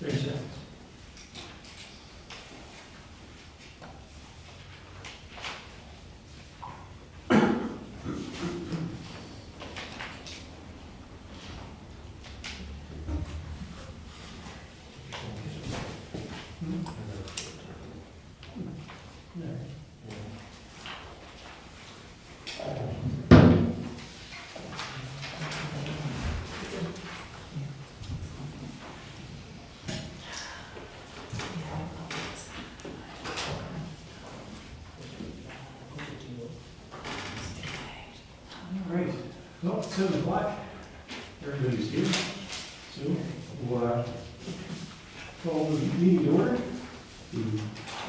30 seconds. All right, well, it's 7 o'clock. Everybody's here. So we'll call the meeting to order. The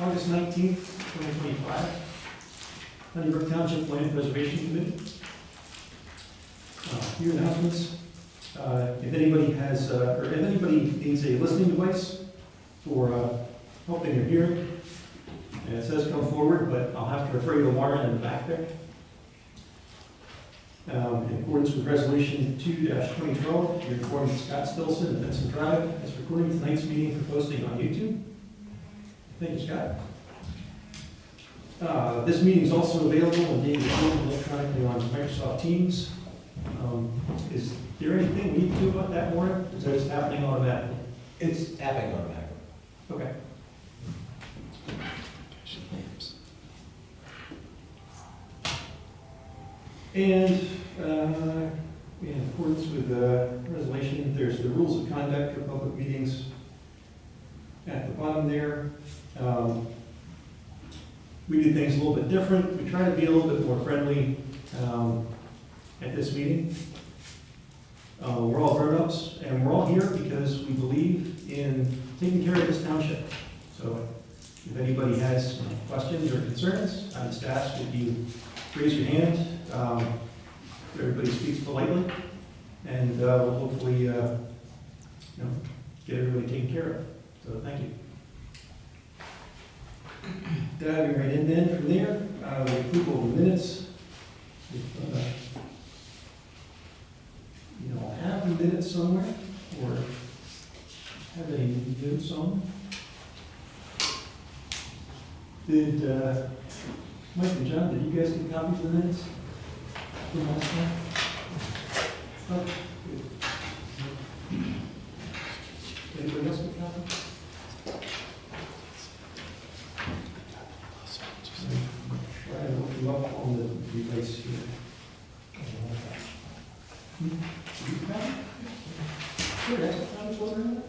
August 19th, 2025. Brook Township Land Preservation Committee. Few announcements. If anybody has, or if anybody needs a listening device for helping their hearing, and it says come forward, but I'll have to refer you to Warren in the back there. In accordance with Resolution 2-2012, you're informing Scott Stilson and Vincent Drive is recording tonight's meeting for posting on YouTube. Thank you, Scott. This meeting is also available and being recorded electronically on Microsoft Teams. Is there anything we need to do about that, Warren? Is that just happening automatically? It's happening automatically. Okay. And in accordance with the resolution, there's the rules of conduct for public meetings at the bottom there. We do things a little bit different. We try to be a little bit more friendly at this meeting. We're all grown-ups, and we're all here because we believe in taking care of this township. So if anybody has questions or concerns, I just ask that you raise your hand. Everybody speaks politely, and we'll hopefully get everybody taken care of. So thank you. Diving right in then from there, the approval of the minutes. If, have the minutes somewhere, or have any notes on them? Did Mike and John, did you guys get copies of the minutes from last time? Oh, good. Anybody else get copies? Try to look you up on the device here. Sure, that's what time is over there.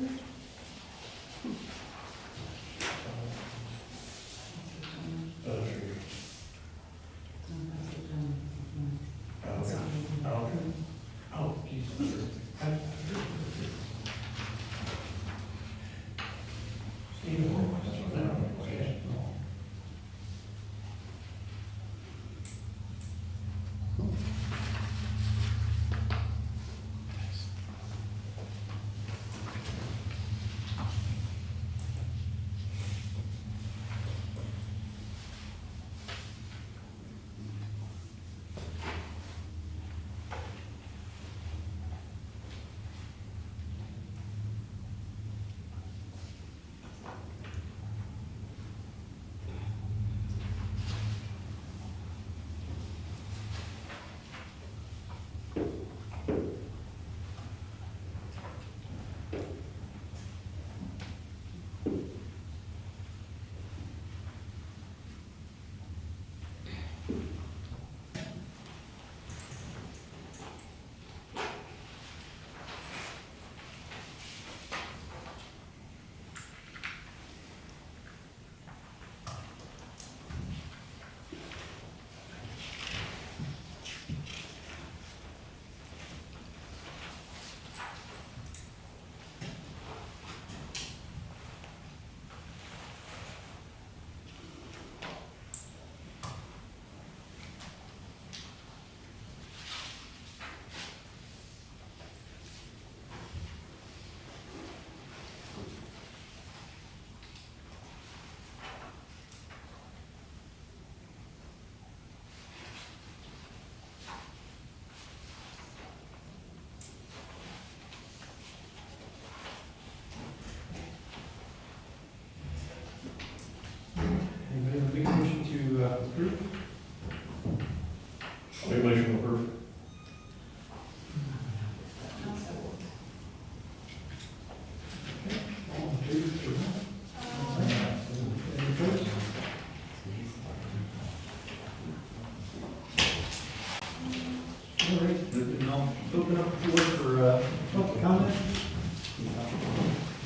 for public comment.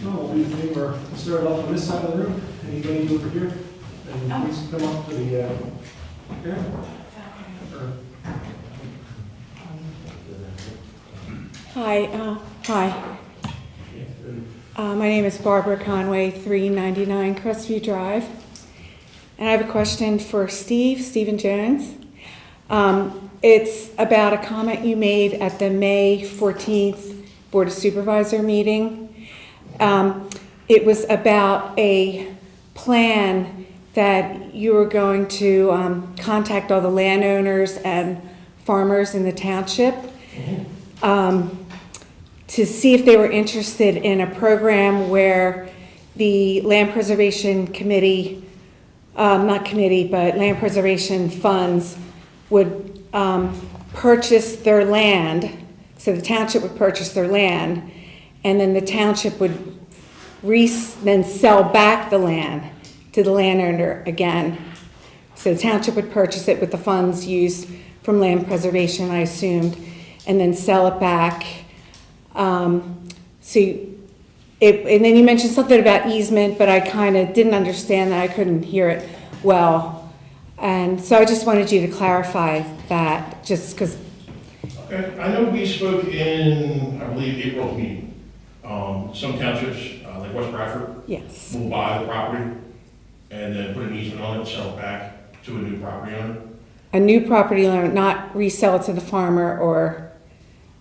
No, we'll do the thing where we'll start off on this side of the room. Anybody over here? And please come up to the here. Hi. My name is Barbara Conway, 399 Crestview Drive. And I have a question for Stephen Jones. It's about a comment you made at the May 14th Board of Supervisor meeting. It was about a plan that you were going to contact all the landowners and farmers in the township to see if they were interested in a program where the Land Preservation Committee, but Land Preservation funds would purchase their land. So the township would purchase their land, and then the township would then sell back the land to the landowner again. So the township would purchase it with the funds used from land preservation, I assumed, and then sell it back. And then you mentioned something about easement, but I kind of didn't understand that. I couldn't hear it well. And so I just wanted you to clarify that, just because. Okay, I know we spoke in, I believe, April's meeting. Some townships, like West Bradford, Yes. will buy the property and then put an easement on it and sell it back to a new property owner. A new property owner, not resell it to the farmer or.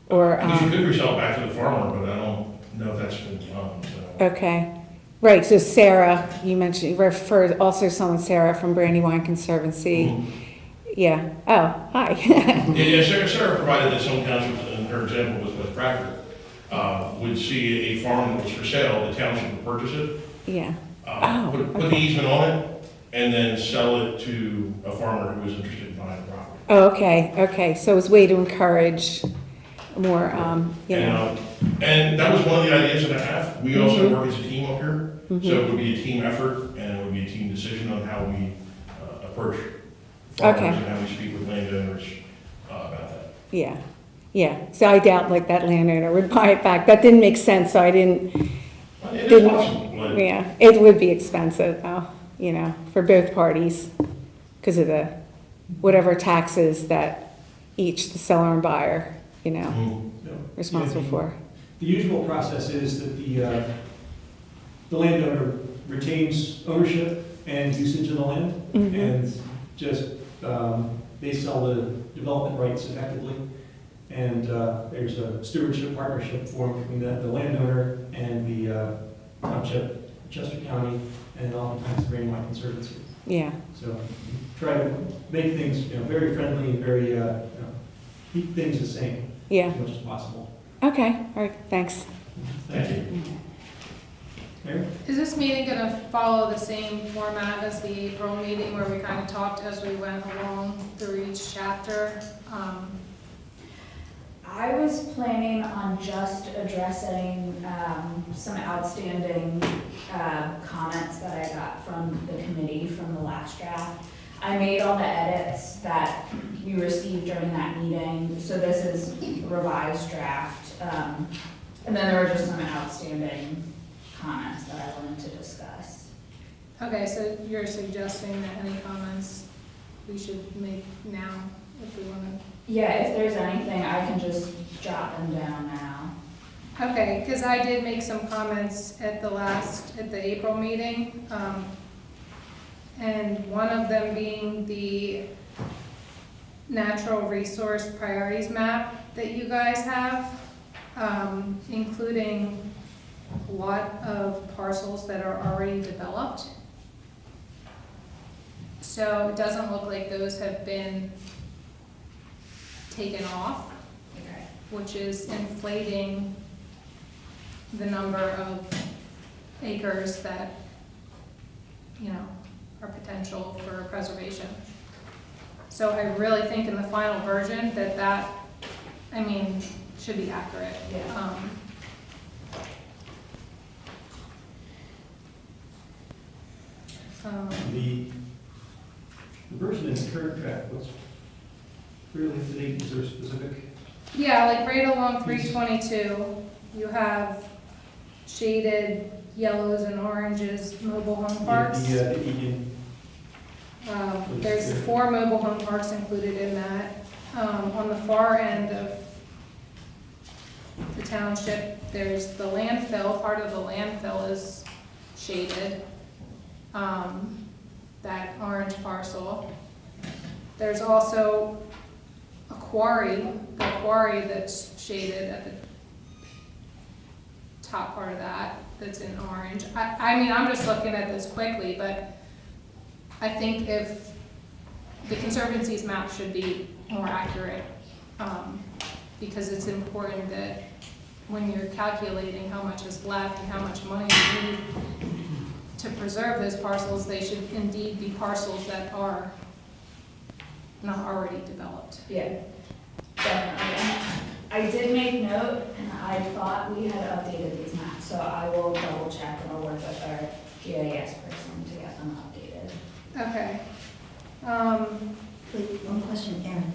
Because you could resell it back to the farmer, but I don't know if that's been done, so. Okay. Right, so Sarah, you mentioned, you referred also someone, Sarah from Brandywine Conservancy. Mhm. Yeah. Oh, hi. Yeah, Sarah provided that some townships, and her example was West Bradford, would see a farm that was for sale, the township would purchase it. Yeah. Put the easement on it, and then sell it to a farmer who was interested in buying the property. Oh, okay. So it's a way to encourage more, And that was one of the ideas that I have. We also work as a team up here, so it would be a team effort, and it would be a team decision on how we approach farmers and how we speak with landowners about that. Yeah. So I doubt like that landowner would buy it back. That didn't make sense, so I didn't. Well, it is possible, but Yeah, it would be expensive though, for both parties because of the whatever taxes that each the seller and buyer, responsible for. The usual process is that the landowner retains ownership and usage of the land, and just they sell the development rights effectively. And there's a stewardship partnership formed between the landowner and the township, Chester County, and oftentimes the Brandywine Conservancy. Yeah. So try to make things very friendly and very keep things the same as much as possible. Okay. All right. Thanks. Thank you. Mary? Is this meeting going to follow the same format as the April meeting where we kind of talked as we went along through each chapter? I was planning on just addressing some outstanding comments that I got from the committee from the last draft. I made all the edits that you received during that meeting, so this is a revised draft. And then there were just some outstanding comments that I wanted to discuss. Okay, so you're suggesting that any comments we should make now if we want to? Yeah, if there's anything, I can just jot them down now. Okay, because I did make some comments at the April meeting, and one of them being the natural resource priorities map that you guys have, including a lot of parcels that are already developed. So it doesn't look like those have been taken off, Okay. which is inflating the number of acres that, are potential for preservation. So I really think in the final version that should be accurate. Yeah. The version in the current draft was fairly up to date. Is there a specific Yeah, like right along 322, you have shaded yellows and oranges mobile home parks. The Egan, There's 4 mobile home parks included in that. On the far end of the township, there's the landfill, part of the landfill is shaded, that orange parcel. There's also a quarry, the quarry that's shaded at the top part of that, that's in orange. I mean, I'm just looking at this quickly, but I think if the Conservancy's map should be more accurate, because it's important that when you're calculating how much is left and how much money you need to preserve those parcels, they should indeed be parcels that are not already developed. Yeah, definitely. I did make note, and I thought we had updated these maps, so I will double check and I'll work with our GIS person to get them updated. Okay. Wait, one question, Erin.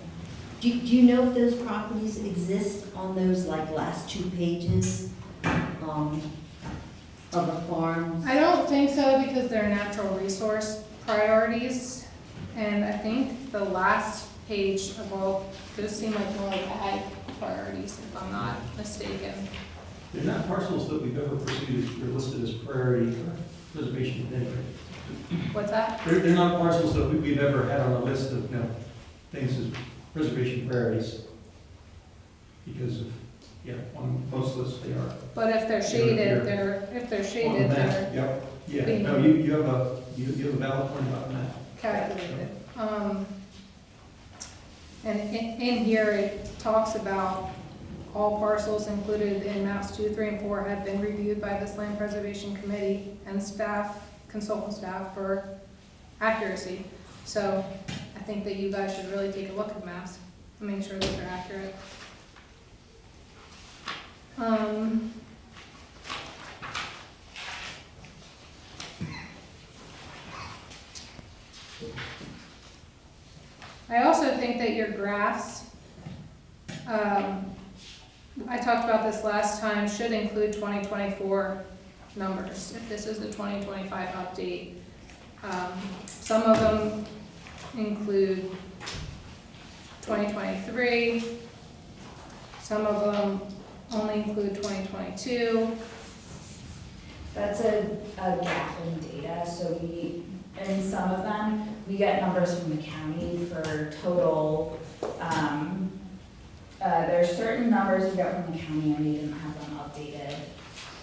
Do you know if those properties exist on those like last 2 pages of the farms? I don't think so because they're natural resource priorities. And I think the last page of all, those seem like more like ag priorities, if I'm not mistaken. they're not parcels that we've ever pursued, they're listed as priority or preservation anyway. What's that? They're not parcels that we've ever had on the list of, things as preservation priorities. Because of, on most lists they are. But if they're shaded, if they're On shaded, the map, they're yep, yeah, being- no, you have a valid point about that. calculated. And in here, it talks about all parcels included in maps 2, 3, and 4 have been reviewed by this land preservation committee and staff, consultant staff for accuracy. So I think that you guys should really take a look at maps and make sure that they're accurate. I also think that your graphs, I talked about this last time, should include 2024 numbers, if this is the 2025 update. Some of them include 2023, some of them only include 2022. That's a gap in data, so in some of them, we get numbers from the county for total, there's certain numbers we get from the county and we didn't have them updated.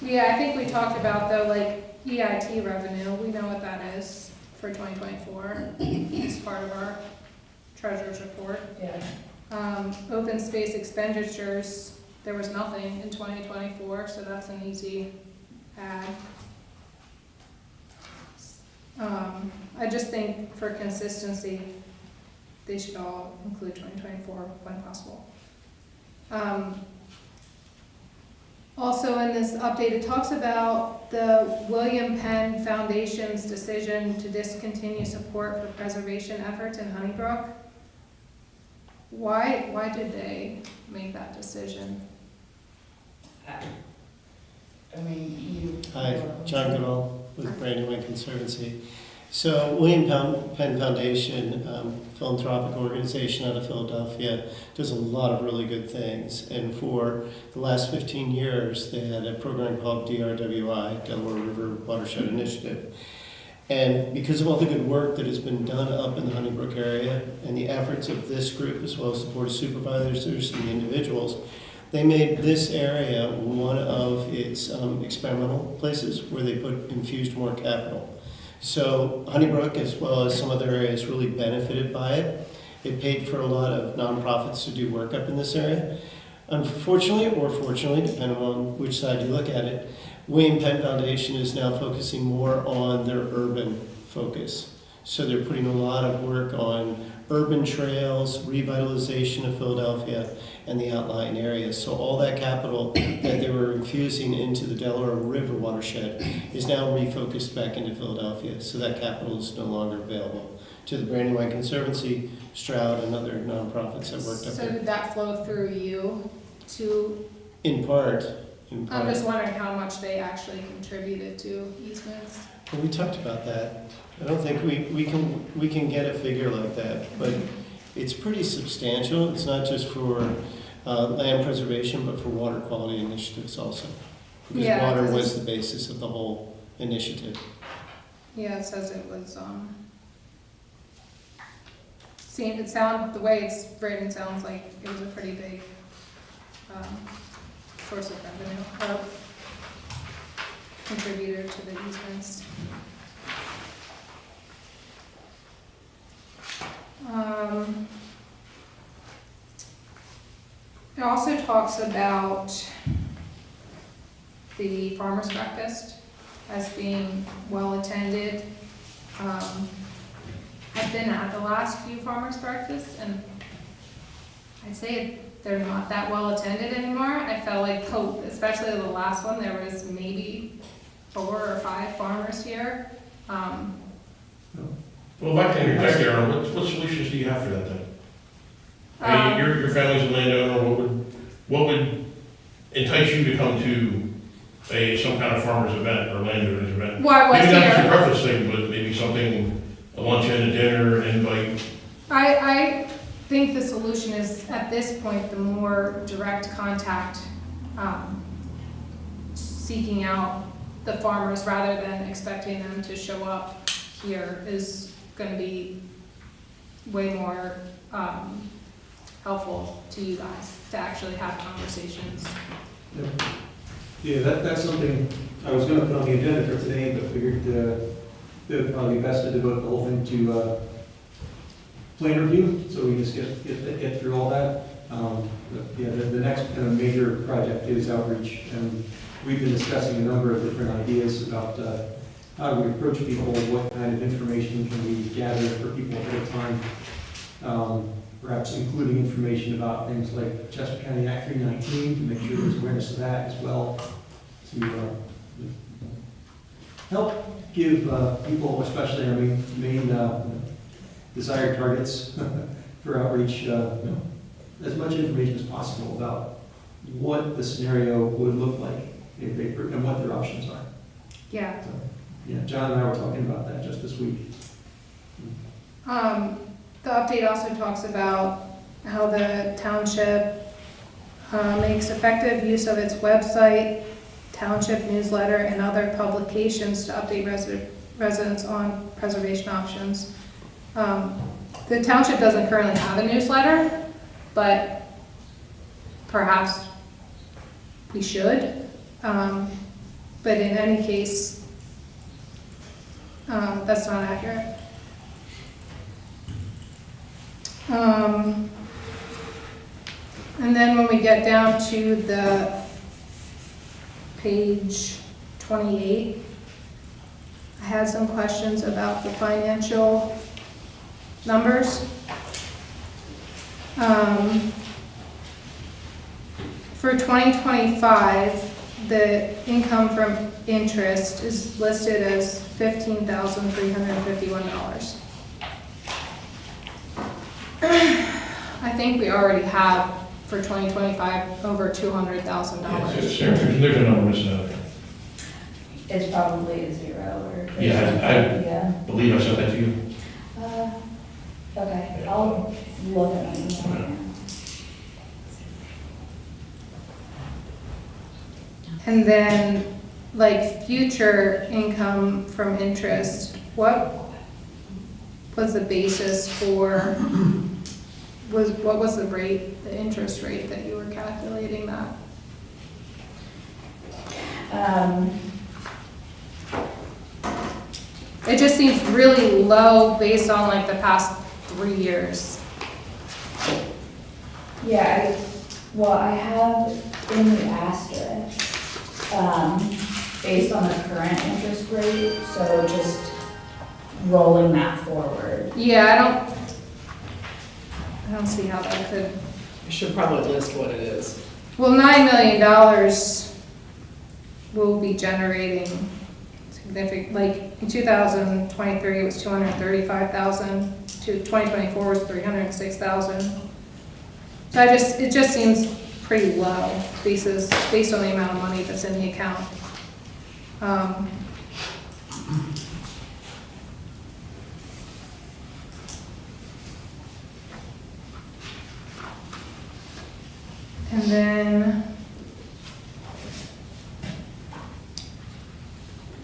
Yeah, I think we talked about though, like EIT revenue, we know what that is for 2024. It's part of our treasurer's report. Yeah. Open space expenditures, there was nothing in 2024, so that's an easy add. I just think for consistency, they should all include 2024 when possible. Also in this update, it talks about the William Penn Foundation's decision to discontinue support for preservation efforts in Honeybrook. Why did they make that decision? I mean, Hi, John Goodall with Brandywine Conservancy. So William Penn Foundation, philanthropic organization out of Philadelphia, does a lot of really good things. And for the last 15 years, they had a program called DRWI, Delaware River Watershed Initiative. And because of all the good work that has been done up in the Honeybrook area and the efforts of this group, as well as the Board of Supervisors and the individuals, they made this area one of its experimental places where they put infused more capital. So Honeybrook, as well as some other areas, really benefited by it. It paid for a lot of nonprofits to do work up in this area. Unfortunately, or fortunately, depending on which side you look at it, William Penn Foundation is now focusing more on their urban focus. So they're putting a lot of work on urban trails, revitalization of Philadelphia, and the outlying areas. So all that capital that they were infusing into the Delaware River watershed is now refocused back into Philadelphia. So that capital is no longer available. to the Brandywine Conservancy, Stroud, and other nonprofits that worked up So there. did that flow through you to, In part. I'm just wondering how much they actually contributed to easements? Well, we talked about that. I don't think we can get a figure like that, but it's pretty substantial. It's not just for land preservation, but for water quality initiatives also. Because Yeah, water 'cause was it's- the basis of the whole initiative. Yeah, it says it was, the way it's written sounds like it was a pretty big, source of revenue, contributor to the easements. It also talks about the farmer's breakfast as being well-attended. I've been at the last few farmer's breakfasts, and I'd say they're not that well-attended anymore. I felt like, especially the last one, there was maybe 4 or 5 farmers here. Well, if I can interject there, what solutions do you have for that then? I mean, your family's a landowner, what would entice you to come to some kind of farmer's event or landowner's event? Well, I was Maybe not just a here. breakfast thing, but maybe something, a luncheon, a dinner, an invite. I think the solution is, at this point, the more direct contact, seeking out the farmers rather than expecting them to show up here is gonna be way more, helpful to you guys, to actually have conversations. Yeah, that's something I was gonna put on the agenda for today, but figured it would probably be best to devote the whole thing to plan review, so we just get through all that. But yeah, the next kind of major project is outreach, and we've been discussing a number of different ideas about how do we approach people, what kind of information can we gather for people ahead of time. Perhaps including information about things like Chester County Act 319 to make sure there's awareness of that as well, to help give people, especially our main desired targets for outreach, as much information as possible about what the scenario would look like if they, and what their options are. Yeah. So, yeah, John and I were talking about that just this week. The update also talks about how the township makes effective use of its website, township newsletter, and other publications to update residents on preservation options. The township doesn't currently have a newsletter, but perhaps we should. But in any case, that's not accurate. And then when we get down to the page 28, I had some questions about the financial numbers. For 2025, the income from interest is listed as $15,351. I think we already have, for 2025, over $200,000. There's a number missing out there. It's probably a 0 or. Yeah, Yeah. believe I sent that to you. Okay, I'll look at it. And then, like, future income from interest, what was the basis for, what was the rate, the interest rate that you were calculating that? It just seems really low based on like the past 3 years. Yeah, I have in the asterisk, based on the current interest rate, so just rolling that forward. Yeah, I don't see how that could, You should probably list what it is. well, $9 million will be generating, significant, like, in 2023, it was 235,000, to 2024 was 306,000. So it just seems pretty low, based on the amount of money that's in the account. And then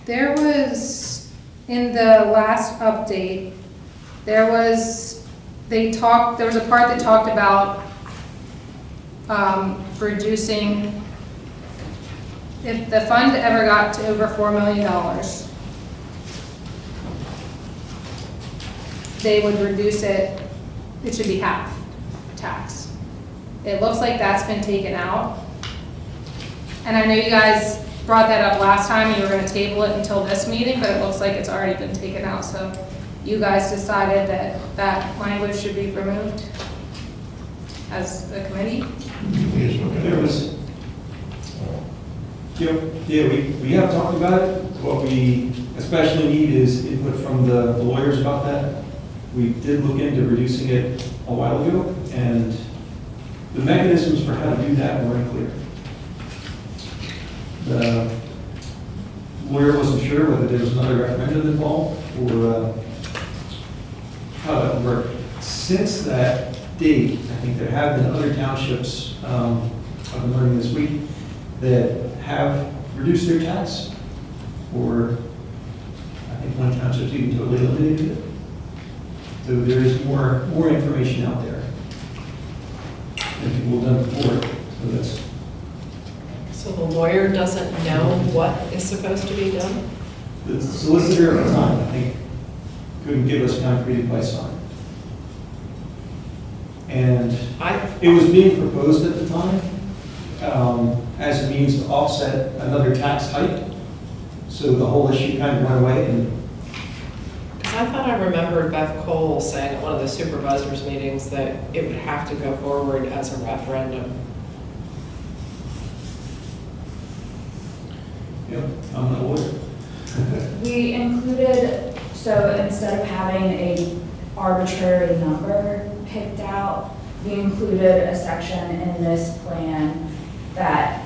there was, in the last update, there was a part that talked about reducing, if the fund ever got to over $4 million, they would reduce it should be half tax. It looks like that's been taken out. And I know you guys brought that up last time, you were gonna table it until this meeting, but it looks like it's already been taken out, so you guys decided that that language should be removed as a committee? There was, we have talked about it. What we especially need is input from the lawyers about that. We did look into reducing it a while ago, and the mechanisms for how to do that were unclear. The lawyer wasn't sure whether there was another referendum involved or how that would work. Since that date, I think there have been other townships, I've been learning this week, that have reduced their tax, or I think one township's even totally eliminated it. So there is more information out there than people have done before. So that's, So the lawyer doesn't know what is supposed to be done? the solicitor at the time, I think, couldn't give us concrete advice on it. And it was being proposed at the time as a means to offset another tax hike. So the whole issue kind of went away. And Because I thought I remembered Beth Cole saying at one of the supervisors' meetings that it would have to go forward as a referendum. I'm not a lawyer. We included, so instead of having a arbitrary number picked out, we included a section in this plan that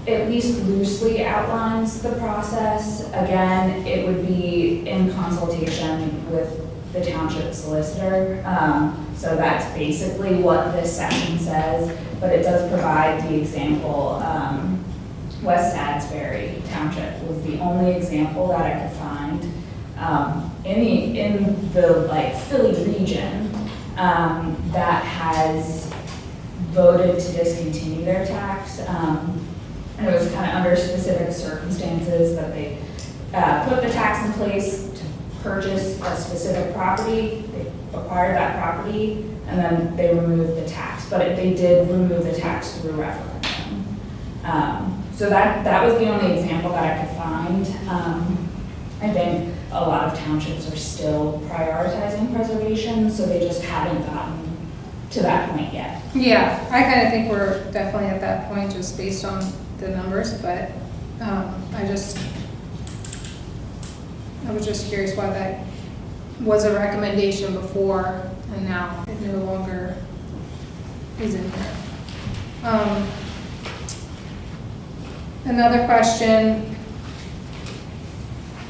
at least loosely outlines the process. Again, it would be in consultation with the township solicitor. So that's basically what this section says, but it does provide the example. West Salisbury Township was the only example that I could find in the like Philly region that has voted to discontinue their tax. And it was kind of under specific circumstances that they put the tax in place to purchase a specific property. They acquired that property and then they removed the tax, but they did remove the tax through referendum. So that was the only example that I could find. I think a lot of townships are still prioritizing preservation, so they just haven't gotten to that point yet. Yeah, I kind of think we're definitely at that point just based on the numbers, but I was just curious why that was a recommendation before and now it no longer is in there. Another question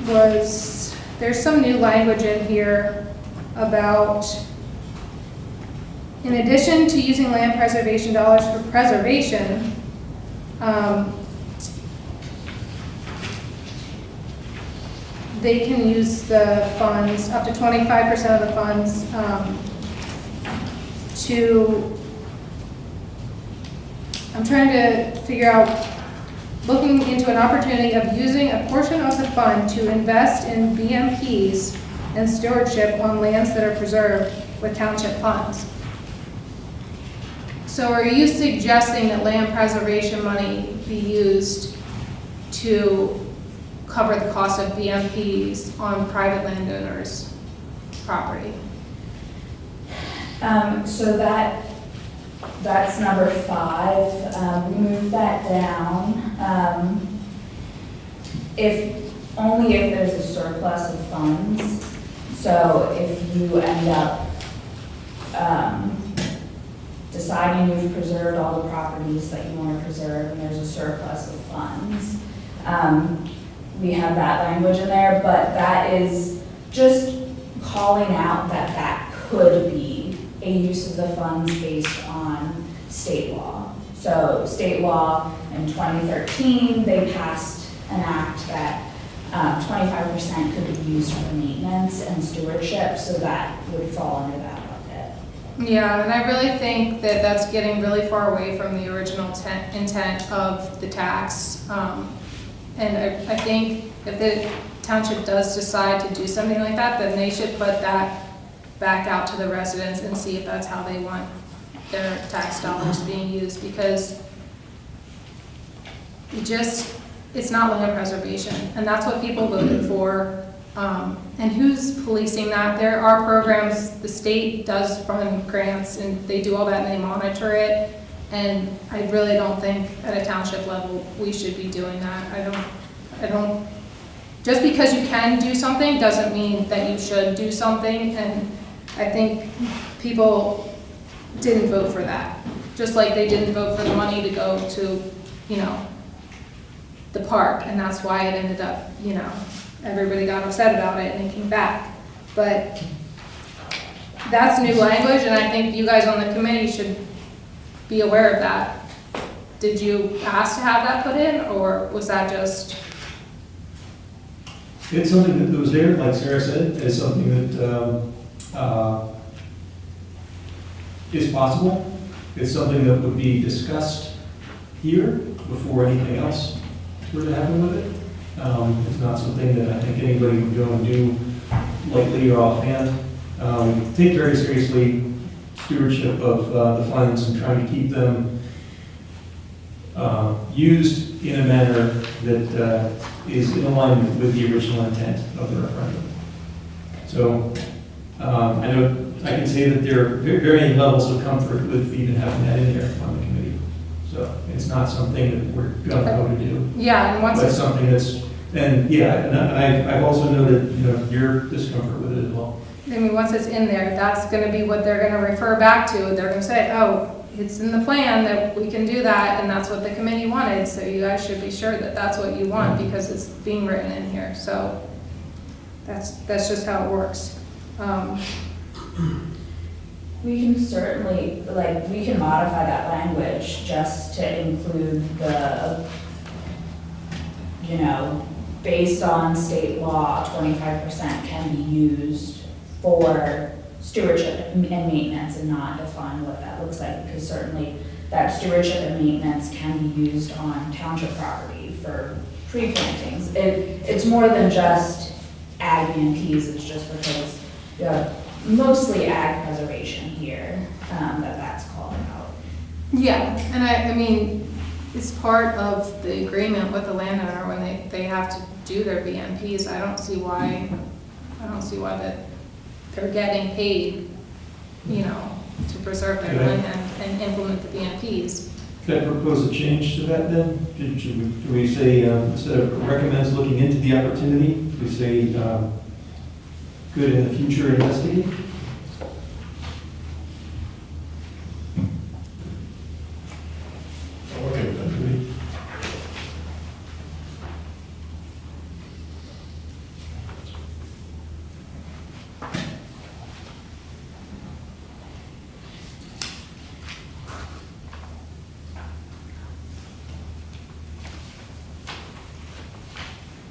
was, there's some new language in here about, in addition to using land preservation dollars for preservation, they can use the funds, up to 25% of the funds, I'm trying to figure out, looking into an opportunity of using a portion of the fund to invest in BMPs and stewardship on lands that are preserved with township funds. So are you suggesting that land preservation money be used to cover the cost of BMPs on private landowners' property? So that's number 5. We moved that down. If only if there's a surplus of funds. So if you end up deciding you've preserved all the properties that you want to preserve and there's a surplus of funds, we have that language in there, but that is just calling out that that could be a use of the funds based on state law. So state law in 2013, they passed an act that 25% could be used for maintenance and stewardship, so that would fall under that bucket. Yeah, and I really think that that's getting really far away from the original intent of the tax. And I think if the township does decide to do something like that, then they should put that back out to the residents and see if that's how they want their tax dollars being used, because it's not land preservation, and that's what people voted for. And who's policing that? There are programs, the state does fund grants, and they do all that, and they monitor it. And I really don't think at a township level, we should be doing that. I don't, just because you can do something doesn't mean that you should do something. And I think people didn't vote for that. Just like they didn't vote for the money to go to, the park, and that's why it ended up, everybody got upset about it and it came back. But that's new language, and I think you guys on the committee should be aware of that. Did you ask to have that put in, or was that just? It's something that was there, like Sarah said, it's something that is possible. It's something that would be discussed here before anything else were to happen with it. It's not something that I think anybody would go and do lightly or offhand. Take very seriously stewardship of the funds and trying to keep them used in a manner that is in alignment with the original intent of the referendum. So I know I can say that there are varying levels of comfort with even having that in there on the committee. So it's not something that we're going to go to do. Yeah, and once But it's, something that's, and I've also noted, your discomfort with it as well. once it's in there, that's gonna be what they're gonna refer back to. They're gonna say, oh, it's in the plan that we can do that, and that's what the committee wanted, so you guys should be sure that that's what you want, because it's being written in here, so that's just how it works. We can certainly, we can modify that language just to include the, based on state law, 25% can be used for stewardship and maintenance, and not define what that looks like, because certainly that stewardship and maintenance can be used on township property for tree plantings. It's more than just ag BMPs, it's just because you have mostly ag preservation here, that's called out. Yeah, and I mean, it's part of the agreement with the landowner when they have to do their BMPs. I don't see why that they're getting paid, to preserve their land and implement the BMPs. Could I propose a change to that then? Do we say, instead of recommends looking into the opportunity, do we say, could in the future investigate? I'm okay with that.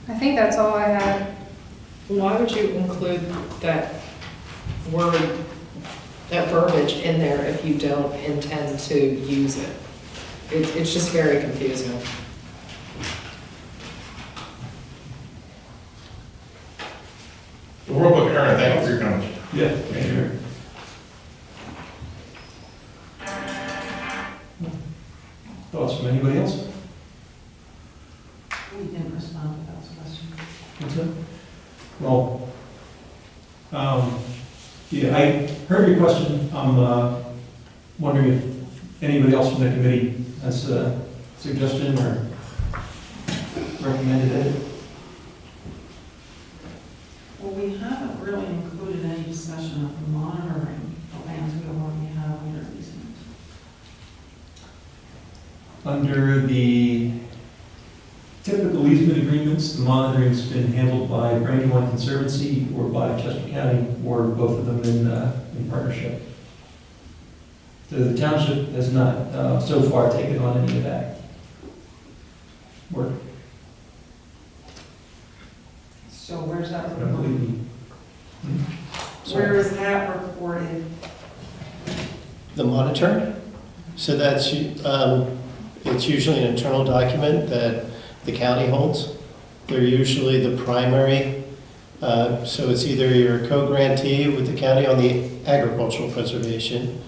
I think that's all I had. Why would you include that word, that verbiage in there if you don't intend to use it? It's just very confusing. Well, real quick, Aaron, thank you for your comments. Yeah, thank you. Thoughts from anybody else? We didn't respond to those questions. What's that? Well, yeah, I heard your question. I'm wondering if anybody else from the committee has a suggestion or recommended it. Well, we haven't really included any discussion of monitoring the lands we already have under easement. Under the typical easement agreements, the monitoring's been handled by Brandywine Conservancy or by Chester County, or both of them in partnership. So the township has not so far taken on any of that work. So where's that I don't reported? believe Where is that reported? The monitor, so that's, it's usually an internal document that the county holds. They're usually the primary, so it's either your co-grantee with the county on the agricultural preservation.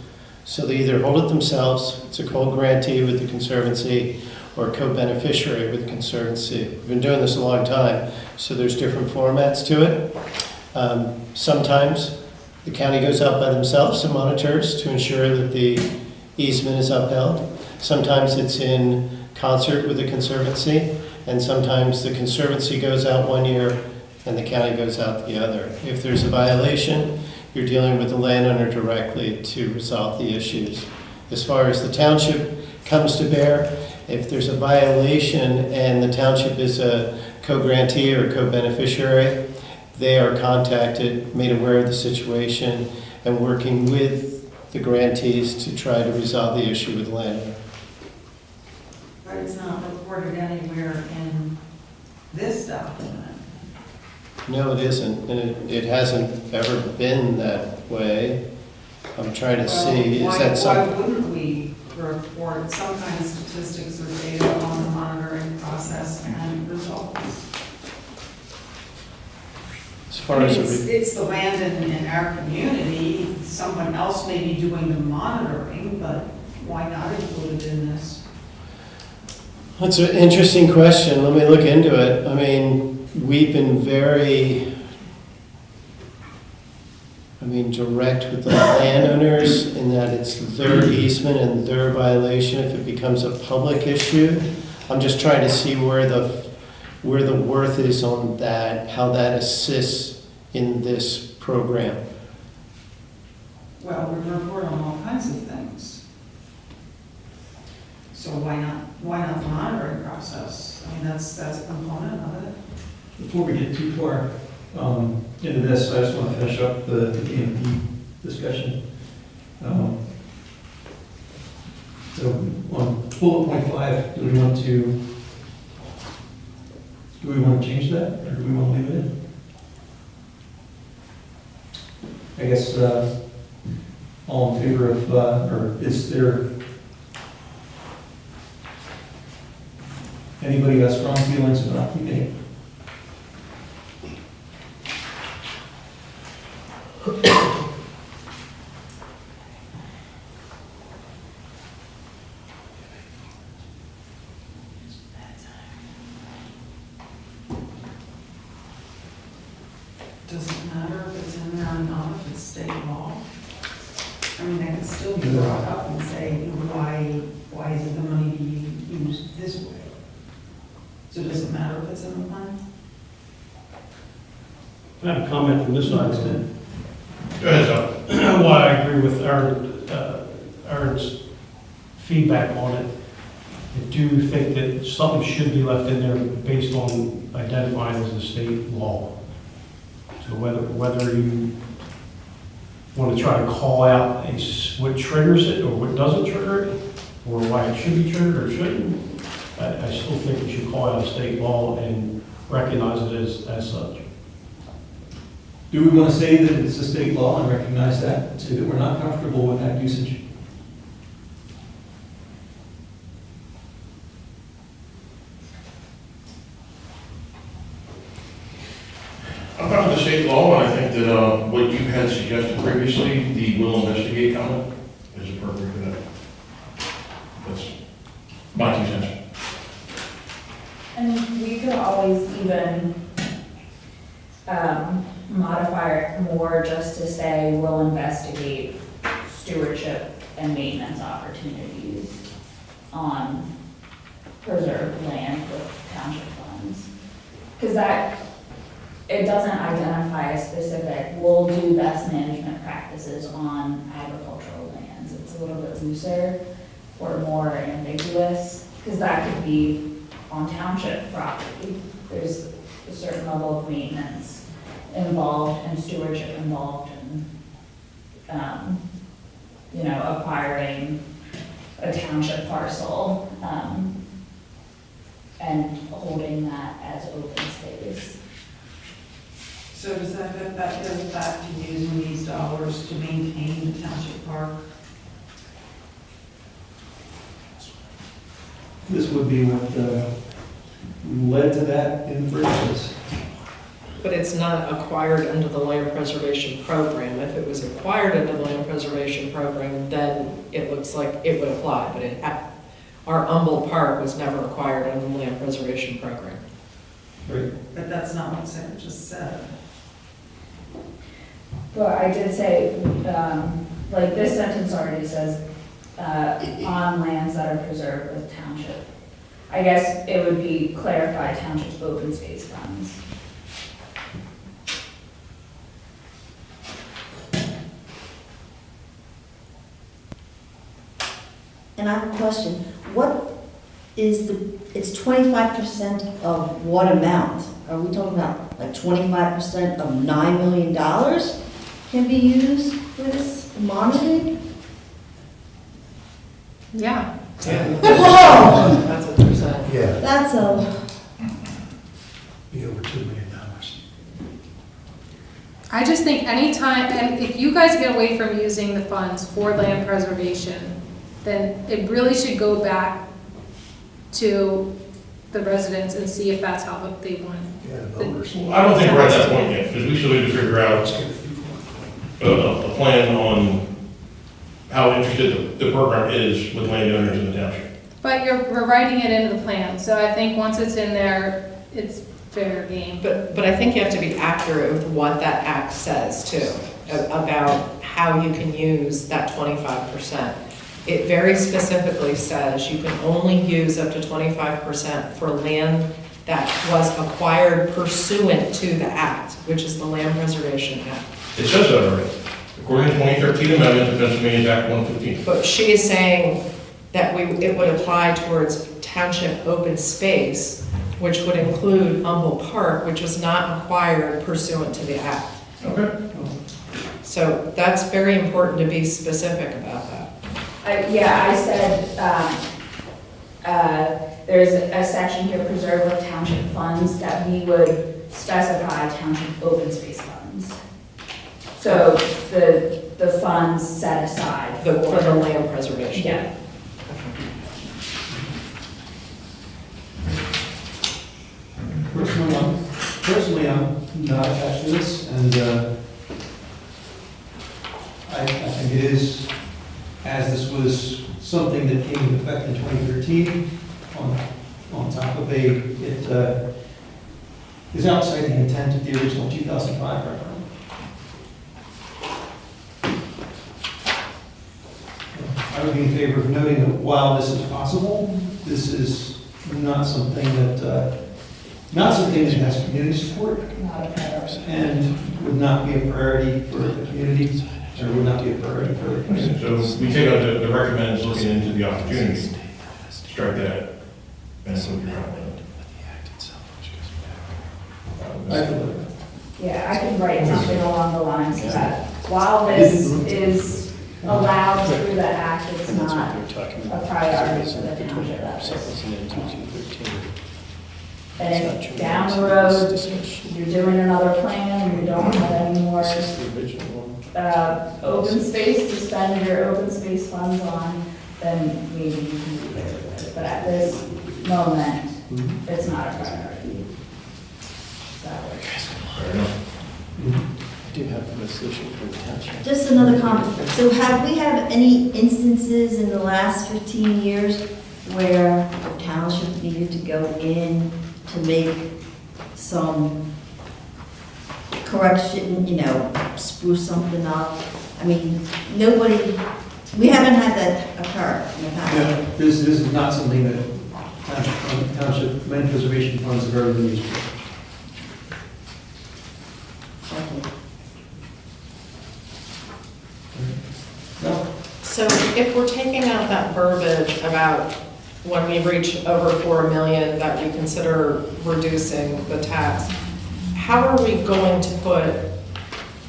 So they either hold it themselves, it's a co-grantee with the Conservancy, or a co-beneficiary with the Conservancy. We've been doing this a long time, so there's different formats to it. Sometimes the county goes out by themselves and monitors to ensure that the easement is upheld. Sometimes it's in concert with the Conservancy, and sometimes the Conservancy goes out one year and the county goes out the other. If there's a violation, you're dealing with the landowner directly to resolve the issues. As far as the township comes to bear, if there's a violation and the township is a co-grantee or co-beneficiary, they are contacted, made aware of the situation, and working with the grantees to try to resolve the issue with the landowner. But it's not reported anywhere in this document. No, it isn't, and it hasn't ever been that way. I'm trying to see, is that Why something? wouldn't we report some kind of statistics or data on the monitoring process and results? As far as, It's the land in our community, someone else may be doing the monitoring, but why not include it in this? that's an interesting question, let me look into it. I mean, we've been very, direct with the landowners in that it's their easement and their violation if it becomes a public issue. I'm just trying to see where the worth is on that, how that assists in this program. Well, we report on all kinds of things. So why not the monitoring process? I mean, that's a component of it. Before we get too far into this, I just want to finish up the DMP discussion. So on bullet point 5, do we want to change that, or do we want to leave it in? I guess all in favor of, or is there anybody got strong feelings about keeping it? Does it matter if it's in there or not, if it's state law? I mean, that could still be brought up and say, why is the money being used this way? So does it matter if it's in the plan? I have a comment from this side. Go ahead, Tom. Why I agree with Aaron's feedback on it. I do think that something should be left in there based on identifying as a state law. So whether you want to try to call out what triggers it or what doesn't trigger it, or why it should be triggered or shouldn't, I still think we should call out a state law and recognize it as such. Do we want to say that it's a state law and recognize that, say that we're not comfortable with that usage? I'm fine with the state law, and I think that what you had suggested previously, the will investigate comment, is appropriate for that. That's my 2 cents. And we could always even modify it more just to say we'll investigate stewardship and maintenance opportunities on preserved land with township funds. Because that, it doesn't identify a specific, we'll do best management practices on agricultural lands. It's a little bit looser or more ambiguous, because that could be on township property. There's a certain level of maintenance involved and stewardship involved in, you know, acquiring a township parcel, and holding that as open space. So does that goes back to using these dollars to maintain the township park? This would be what led to that in the first place. But it's not acquired under the land preservation program. If it was acquired under the land preservation program, then it looks like it would apply, but our Humboldt Park was never acquired under the land preservation program. Right. But that's not what Sarah just said. Well, I did say, like this sentence already says, on lands that are preserved with township. I guess it would be clarify township's open space funds. And I have a question. What is it's 25% of what amount? Are we talking about like 25% of $9 million can be used for this monitoring? Yeah. Whoa! That's what they're saying. Yeah, That's a, be over $2 million. I just think anytime, and if you guys get away from using the funds for land preservation, then it really should go back to the residents and see if that's how they want. Yeah, the voters. Well, I don't think we're at that point yet, because we still need to figure out a plan on how interested the program is with landowners in the township. But we're writing it into the plan, so I think once it's in there, it's fair game. But I think you have to be accurate with what that act says too, about how you can use that 25%. It very specifically says you can only use up to 25% for land that was acquired pursuant to the act, which is the Land Preservation Act. It says that already. According to 2013 amendment to Pennsylvania Act 115. But she is saying that it would apply towards township open space, which would include Humboldt Park, which was not acquired pursuant to the act. Okay. So that's very important to be specific about that. Yeah, I said, there's a section here, preserve of township funds, that we would specify township open space funds. So the funds set aside. For the land preservation. Yeah. Personally, I'm not attached to this, and I think it is, as this was something that came into effect in 2013, on top of it is outside the intent of the original 2005 referendum. I would be in favor of noting that while this is possible, this is not something that has community support Not a priority. and would not be a priority for the community, or would not be a priority for the community. So we take out the recommends looking into the opportunity, strike that, and include your comment. Yeah, I can write something along the lines that while this is allowed through the act, it's And that's what not they're talking a about. priority for the township. And It's if not down the true. road, It's discussion. you're doing another plan and you don't have any more This is the original one. open space to spend your open space funds on, then maybe you can do it. But at this moment, it's not a priority. That works. Fair enough. I do have a resolution for the township. just another comment. So have we had any instances in the last 15 years where the township needed to go in to make some correction, spruce something up? I mean, we haven't had that occur in the past. Yeah, this is not something that township land preservation funds have ever been used for. if we're taking out that verbiage about when we reach over 4 million, that we consider reducing the tax, how are we going to put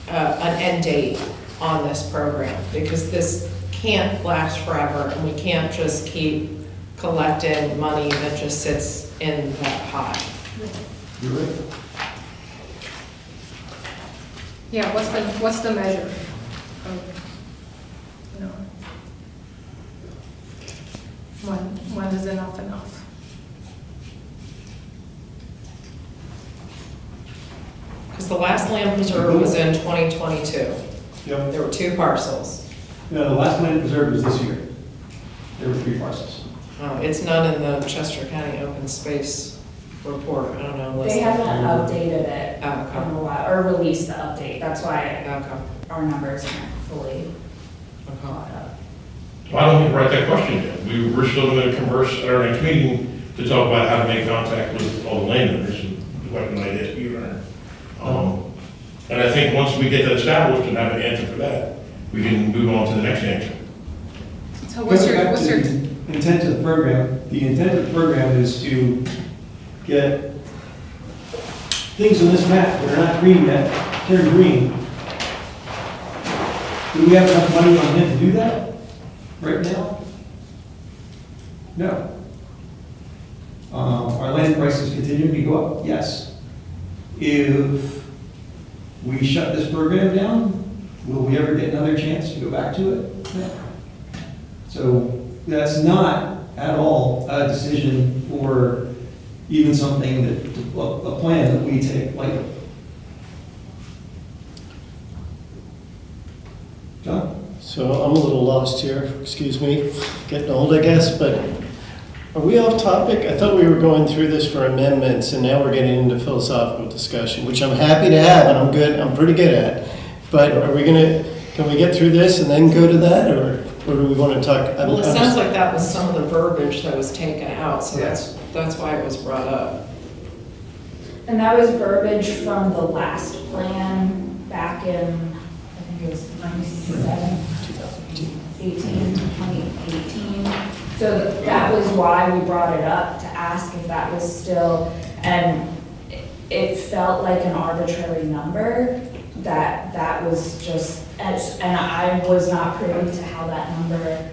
an end date on this program? Because this can't last forever, and we can't just keep collecting money that just sits in that pot. You're right. Yeah, what's the measure of, you know, when is enough enough? Because the last land preserve was in 2022. Yep. There were 2 parcels. No, the last land preserved was this year. There were 3 parcels. It's none in the Chester County Open Space report. I don't know. unless They haven't updated it in Okay. a while, or released the update, that's why Okay. our numbers aren't fully Okay. caught up. Well, I don't need to write that question yet. We're still going to converse at our next meeting to talk about how to make contact with all the landowners, and what can I get to you, and I think once we get that established and have an answer for that, we can move on to the next answer. So what's Going back your, to the intent of the program, the intent of the program is to get things on this map that are not green yet, turn green. Do we have enough money on hand to do that right now? No. Our land prices continue to go up? Yes. If we shut this program down, will we ever get another chance to go back to it? No. So that's not at all a decision or even something that, a plan that we take lightly. John? So I'm a little lost here, excuse me, getting old, I guess, but are we off topic? I thought we were going through this for amendments, and now we're getting into philosophical discussion, which I'm happy to have, and I'm pretty good at. But are we can we get through this and then go to that, or do we want to talk? Well, it sounds like that was some of the verbiage that was taken out, so that's why it was brought up. And that was verbiage from the last plan back in, I think it was 2018. So that was why we brought it up, to ask if that was still, and it felt like an arbitrary number, that was just, and I was not privy to how that number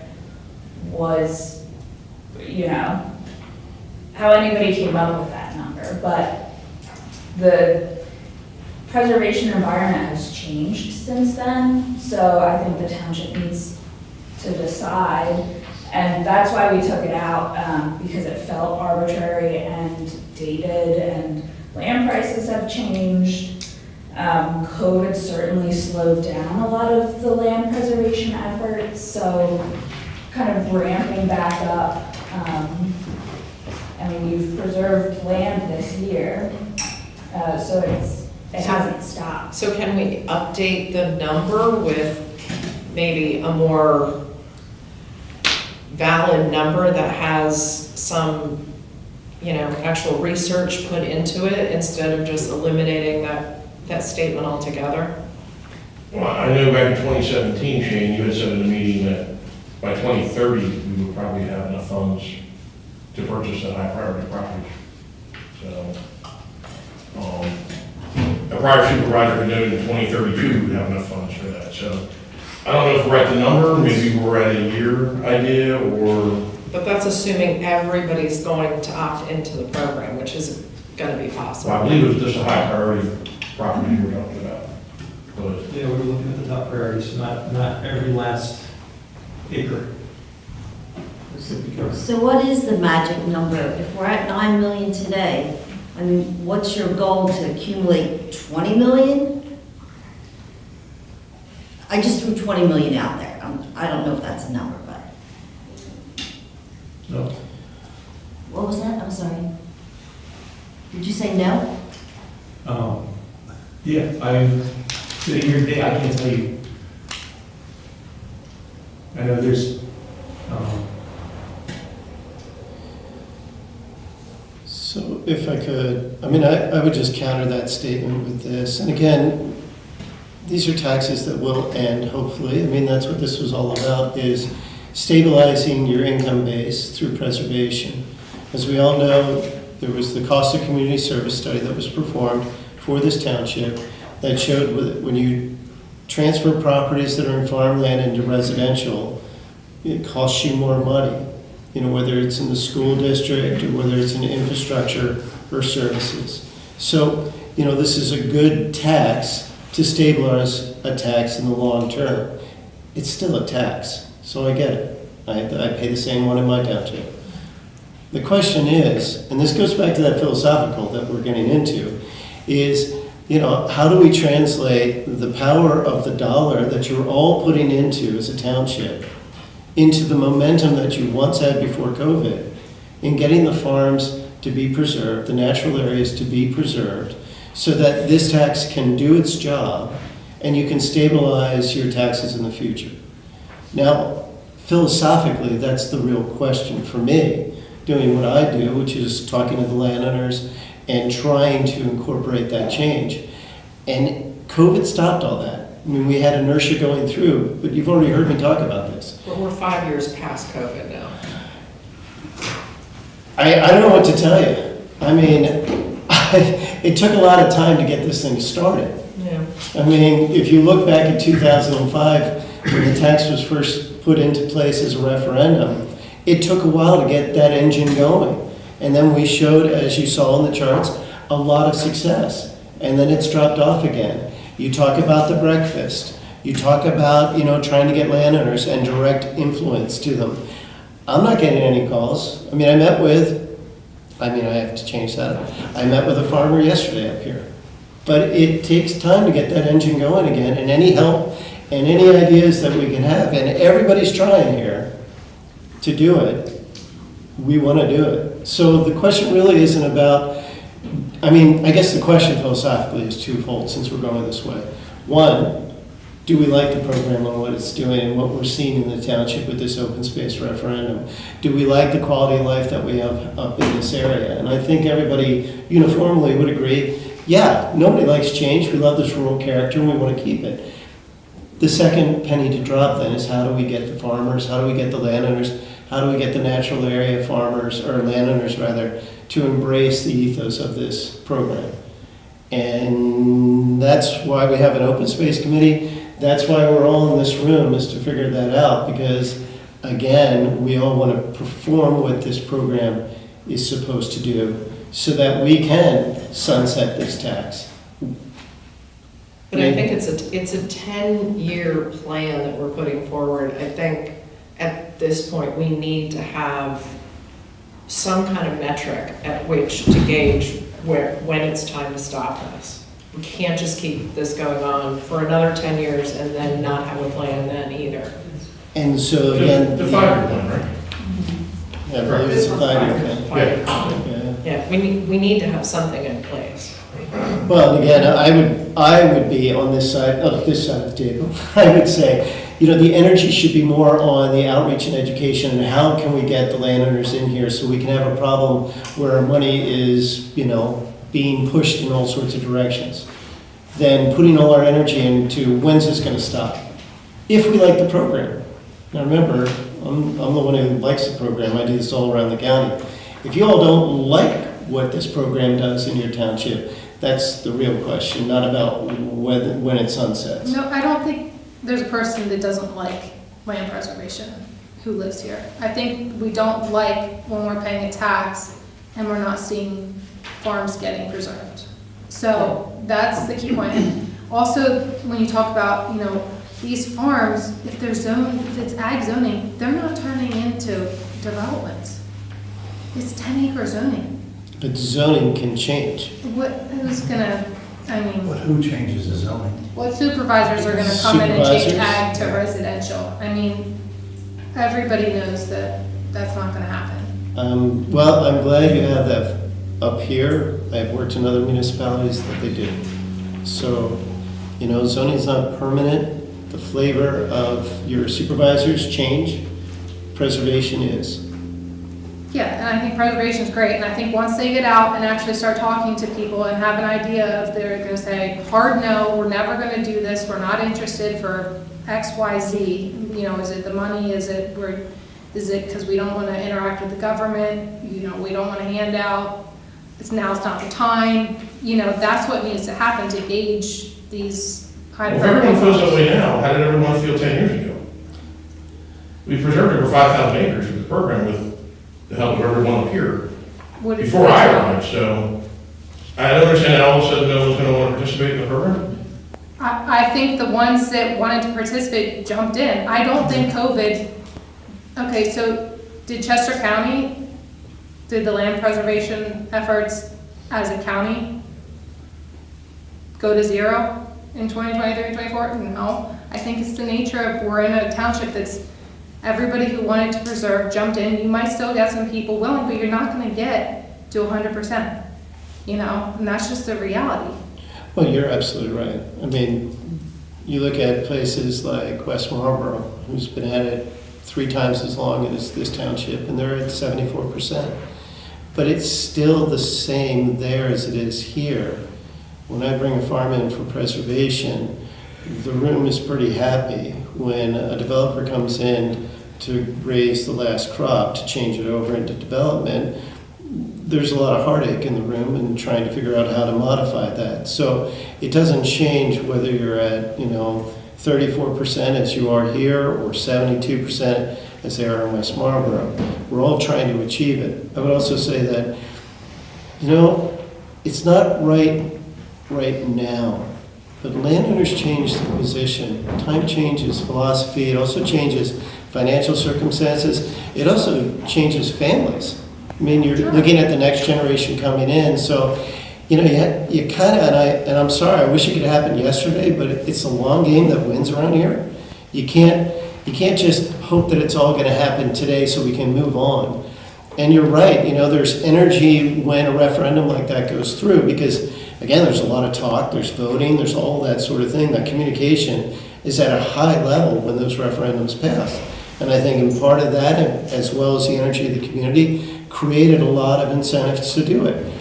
was, you know, how anybody came up with that number, but the preservation environment has changed since then, so I think the township needs to decide, and that's why we took it out, because it felt arbitrary and dated, and land prices have changed. COVID certainly slowed down a lot of the land preservation efforts, so kind of ramping back up. I mean, you've preserved land this year, so it hasn't stopped. So can we update the number with maybe a more valid number that has some, actual research put into it instead of just eliminating that statement altogether? Well, I know back in 2017, Shane, you had said in the meeting that by 2030, we would probably have enough funds to purchase the high priority properties. So, a prior supervisor had noted in 2032, we'd have enough funds for that. So, I don't know if we're at the number, maybe we're at a year idea, or... But that's assuming everybody's going to opt into the program, which isn't gonna be possible. Well, I believe it was just a high priority property we're talking about. But Yeah, we're looking at the top priorities, not every last acre. So what is the magic number? If we're at 9 million today, I mean, what's your goal, to accumulate 20 million? I just threw 20 million out there. I don't know if that's a number, but. No. What was that? I'm sorry. Did you say no? Yeah, I'm sitting here today, I can't tell you. I know there's, So if I could, I mean, I would just counter that statement with this. And again, these are taxes that will end, hopefully. I mean, that's what this was all about, is stabilizing your income base through preservation. As we all know, there was the cost of community service study that was performed for this township that showed when you transfer properties that are in farmland into residential, it costs you more money. You know, whether it's in the school district or whether it's in infrastructure or services. So, you know, this is a good tax to stabilize a tax in the long term. It's still a tax, so I get it. I pay the same one in my township. The question is, and this goes back to that philosophical that we're getting into, is, you know, how do we translate the power of the dollar that you're all putting into as a township into the momentum that you once had before COVID in getting the farms to be preserved, the natural areas to be preserved, so that this tax can do its job and you can stabilize your taxes in the future. Now, philosophically, that's the real question for me, doing what I do, which is talking to the landowners and trying to incorporate that change. And COVID stopped all that. I mean, we had inertia going through, but you've already heard me talk about this. But we're 5 years past COVID now. I don't know what to tell you. I mean, it took a lot of time to get this thing started. Yeah. I mean, if you look back at 2005, when the tax was first put into place as a referendum, it took a while to get that engine going. And then we showed, as you saw in the charts, a lot of success. And then it's dropped off again. You talk about the breakfast. You talk about, you know, trying to get landowners and direct influence to them. I'm not getting any calls. I mean, I have to change that. I met with a farmer yesterday up here. But it takes time to get that engine going again, and any help and any ideas that we can have, and everybody's trying here to do it, we want to do it. So the question really isn't about, I mean, I guess the question philosophically is twofold since we're going this way. One, do we like the program and what it's doing and what we're seeing in the township with this open space referendum? Do we like the quality of life that we have up in this area? And I think everybody uniformly would agree, yeah, nobody likes change. We love this rural character and we want to keep it. The second penny to drop then is how do we get the farmers, how do we get the landowners, how do we get the natural area farmers, or landowners rather, to embrace the ethos of this program? And that's why we have an open space committee. That's why we're all in this room, is to figure that out, because again, we all want to perform what this program is supposed to do so that we can sunset this tax. But I think it's a 10-year plan that we're putting forward. I think at this point, we need to have some kind of metric at which to gauge when it's time to stop this. We can't just keep this going on for another 10 years and then not have a plan then either. And so again. The 5-year plan, right? Yeah, I believe it's a 5-year plan. Yeah, we need to have something in place. Well, and again, I would be on this side of the table. I would say, you know, the energy should be more on the outreach and education and how can we get the landowners in here so we can have a problem where money is, you know, being pushed in all sorts of directions, than putting all our energy into when's this going to stop, if we like the program. Now remember, I'm the one who likes the program. I do this all around the county. If you all don't like what this program does in your township, that's the real question, not about when it sunsets. No, I don't think there's a person that doesn't like land preservation who lives here. I think we don't like when we're paying a tax and we're not seeing farms getting preserved. So that's the key point. Also, when you talk about, you know, these farms, if they're zoned, if it's ag zoning, they're not turning into developments. It's 10-acre zoning. But zoning can change. Who's gonna, I mean, But who changes the zoning? what supervisors are gonna come in and change Supervisors? ag to residential? I mean, everybody knows that that's not gonna happen. Well, I'm glad you have that up here. I've worked in other municipalities that they do. So, you know, zoning's not permanent. The flavor of your supervisors change. Preservation is. Yeah, and I think preservation is great, and I think once they get out and actually start talking to people and have an idea of, they're gonna say, hard no, we're never gonna do this, we're not interested for X, Y, Z. You know, is it the money, is it because we don't wanna interact with the government, you know, we don't want a handout, now's not the time, you know, that's what needs to happen to gauge these high Well, if priority everyone feels that funds. way now, how did everyone feel 10 years ago? We preserved over 5,000 acres of the program with the help of everyone up here What is before the- I arrived, so I don't understand how all of a sudden no one's gonna wanna participate in the program. I think the ones that wanted to participate jumped in. I don't think COVID, okay, so did Chester County, did the land preservation efforts as a county go to zero in 2023, 24? No. I think it's the nature of, we're in a township that's, everybody who wanted to preserve jumped in. You might still get some people willing, but you're not gonna get to 100%, you know? And that's just the reality. Well, you're absolutely right. I mean, you look at places like West Marlboro, who's been at it 3 times as long as this township, and they're at 74%. But it's still the same there as it is here. When I bring a farm in for preservation, the room is pretty happy. When a developer comes in to raise the last crop, to change it over into development, there's a lot of heartache in the room and trying to figure out how to modify that. So it doesn't change whether you're at, 34% as you are here or 72% as they are in West Marlboro. We're all trying to achieve it. I would also say that, it's not right now, but landowners change their position. Time changes philosophy. It also changes financial circumstances. It also changes families. I mean, you're looking at the next generation coming in, so, you kind of, and I'm sorry, I wish it could happen yesterday, but it's a long game that wins around here. You can't just hope that it's all going to happen today so we can move on. And you're right, there's energy when a referendum like that goes through, because, again, there's a lot of talk, there's voting, there's all that sort of thing. That communication is at a high level when those referendums pass. And I think in part of that, as well as the energy of the community, created a lot of incentives to do it.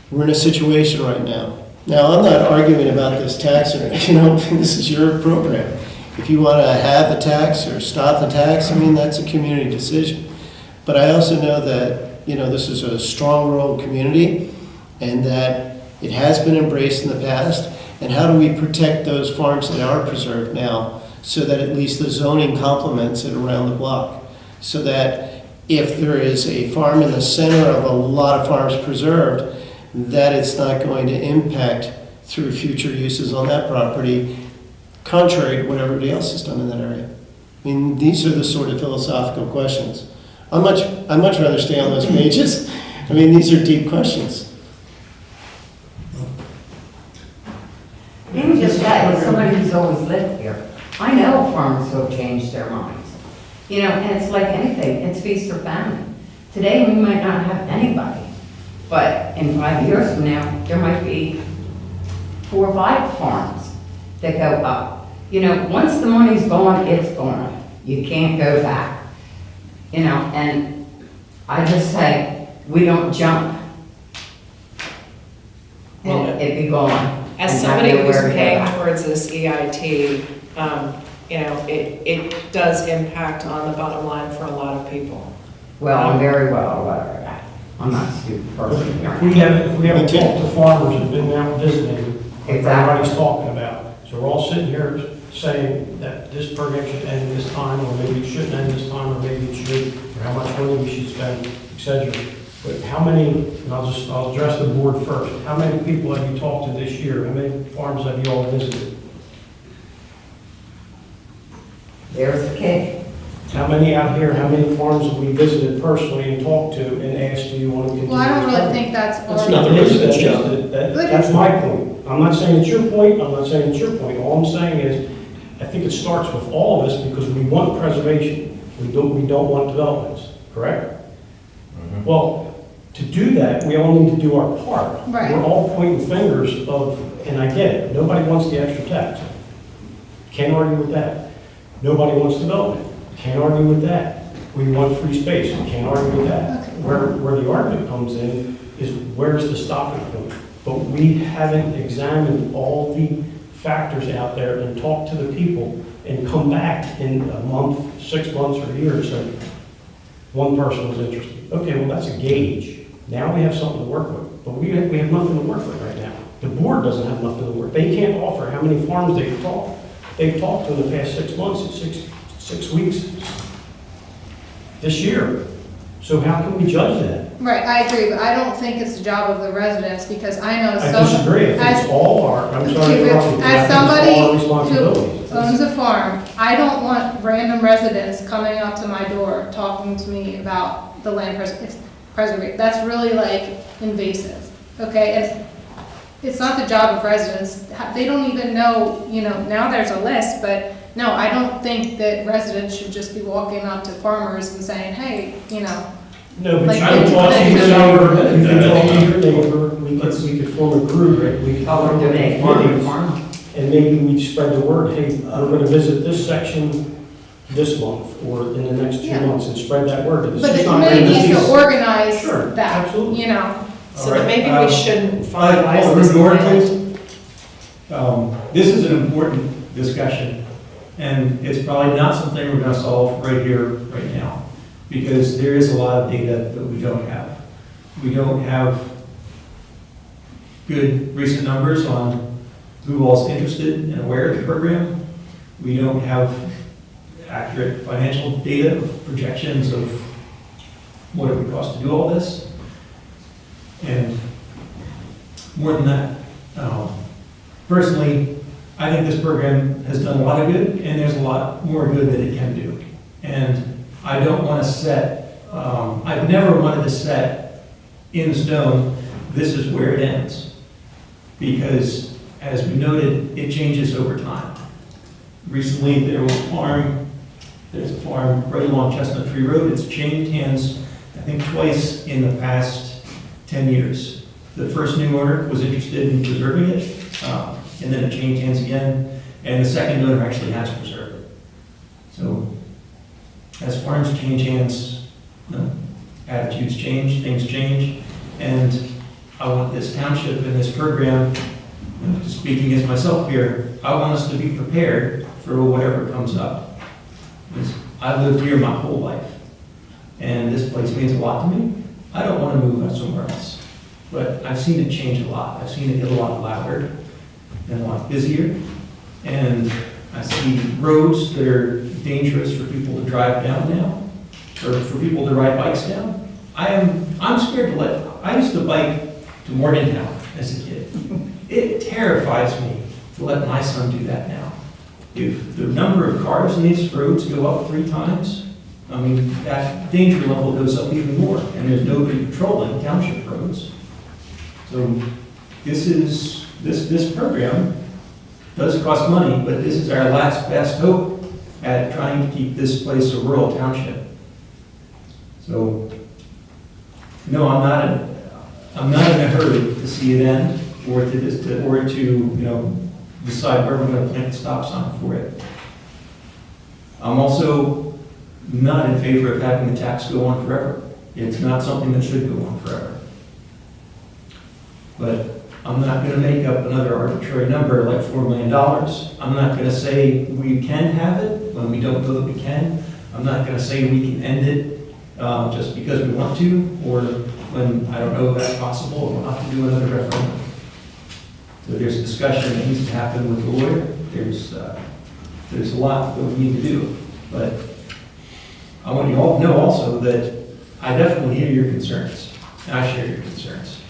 We're in a situation right now. Now, I'm not arguing about this tax, or, this is your program. If you want to have the tax or stop the tax, that's a community decision. But I also know that, this is a strong rural community and that it has been embraced in the past. And how do we protect those farms that are preserved now so that at least the zoning complements it around the block? So that if there is a farm in the center of a lot of farms preserved, that it's not going to impact through future uses on that property, contrary to what everybody else has done in that area. These are the sort of philosophical questions. I'd much rather stay on those pages. These are deep questions. Even just that, as somebody who's always lived here, I know farmers who have changed their minds. And it's like anything, it's feast or famine. Today, we might not have anybody, but in 5 years from now, there might be 4 or 5 farms that go up. Once the money's gone, it's gone. You can't go back. And I just say, we don't jump. And it'd be gone. As And somebody not know who's where to go paying back. towards this EIT, it does impact on the bottom line for a lot of people. Well, I'm very well aware of that. I'm not a stupid person If here. we haven't talked to farmers who've been out visiting, what Exactly. everybody's talking about. So we're all sitting here saying that this program should end this time, or maybe it shouldn't end this time, or maybe it should, or how much money we should spend, et cetera. But how many, and I'll address the board first, how many people have you talked to this year? How many farms have you all visited? There's the kid. How many out here, how many farms have we visited personally and talked to and asked, do you want to continue? Well, I don't this really program? think that's. That's our- not the resident's job. That's my point. I'm not saying it's your point, I'm not saying it's your point. All I'm saying is, I think it starts with all of us because we want preservation. We don't want developments, correct? Well, to do that, we all need to do our part. Right. We're all pointing fingers of, and I get it, nobody wants the extra tax. Can't argue with that. Nobody wants development. Can't argue with that. We want free space, we can't argue with that. Where the argument comes in is where's the stopping point? But we haven't examined all the factors out there and talked to the people and come back in a month, 6 months, or a year and say, one person was interested. Okay, well, that's a gauge. Now we have something to work with, but we have nothing to work with right now. The board doesn't have nothing to work. They can't offer how many farms they've talked to in the past 6 months, six weeks this year. So how can we judge that? Right, I agree, but I don't think it's the job of the residents, because I know I some. disagree. If it's all our, I'm sorry to interrupt you, but I As think it's all our somebody responsibility. who owns a farm, I don't want random residents coming up to my door, talking to me about the land preservation. That's really like invasive, okay? And it's not the job of residents. They don't even know, now there's a list, but no, I don't think that residents should just be walking up to farmers and saying, hey, No, but Like, you can it's talk to connected. your neighbor, you can talk to your neighbor, we could form a group, right? We could Tell them to make farm. and maybe we'd spread the word, hey, we're gonna visit this section this month, or in the next 2 Yeah. months, and spread that word. It's but the just not committee needs random. to organize Sure, that, absolutely. So then maybe we shouldn't finalize Hold this the door, plan. please. This is an important discussion, and it's probably not something we're gonna solve right here, right now, because there is a lot of data that we don't have. We don't have good recent numbers on who all's interested and aware of the program. We don't have accurate financial data, projections of what it would cost to do all this. And more than that, personally, I think this program has done a lot of good, and there's a lot more good that it can do. And I don't want to set, I've never wanted to set in stone, this is where it ends. Because, as we noted, it changes over time. Recently, there's a farm right along Chestnut Tree Road. It's changed hands, I think, twice in the past 10 years. The first new owner was interested in preserving it, and then it changed hands again, and the second owner actually has preserved it. So, as farms change hands, attitudes change, things change, and I want this township and this program, speaking as myself here, I want us to be prepared for whatever comes up. Because I've lived here my whole life, and this place means a lot to me. I don't want to move somewhere else, but I've seen it change a lot. I've seen it get a lot louder and a lot busier, and I see roads that are dangerous for people to drive down now, or for people to ride bikes down. I'm scared to I used to bike to Morgantown as a kid. It terrifies me to let my son do that now. If the number of cars in these roads go up 3 times, I mean, that danger level goes up even more, and there's nobody patrolling township roads. So this program does cost money, but this is our last best hope at trying to keep this place a rural township. So, no, I'm not in a hurry to see it end, or to decide where we're going to plant the stop sign for it. I'm also not in favor of having the tax go on forever. It's not something that should go on forever. But I'm not going to make up another arbitrary number like $4 million. I'm not going to say we can have it when we don't know that we can. I'm not going to say we can end it just because we want to, or when I don't know if that's possible, or we'll have to do another referendum. So there's a discussion that needs to happen with the lawyer. There's a lot that we need to do. But I want you all to know also that I definitely hear your concerns, and I share your concerns.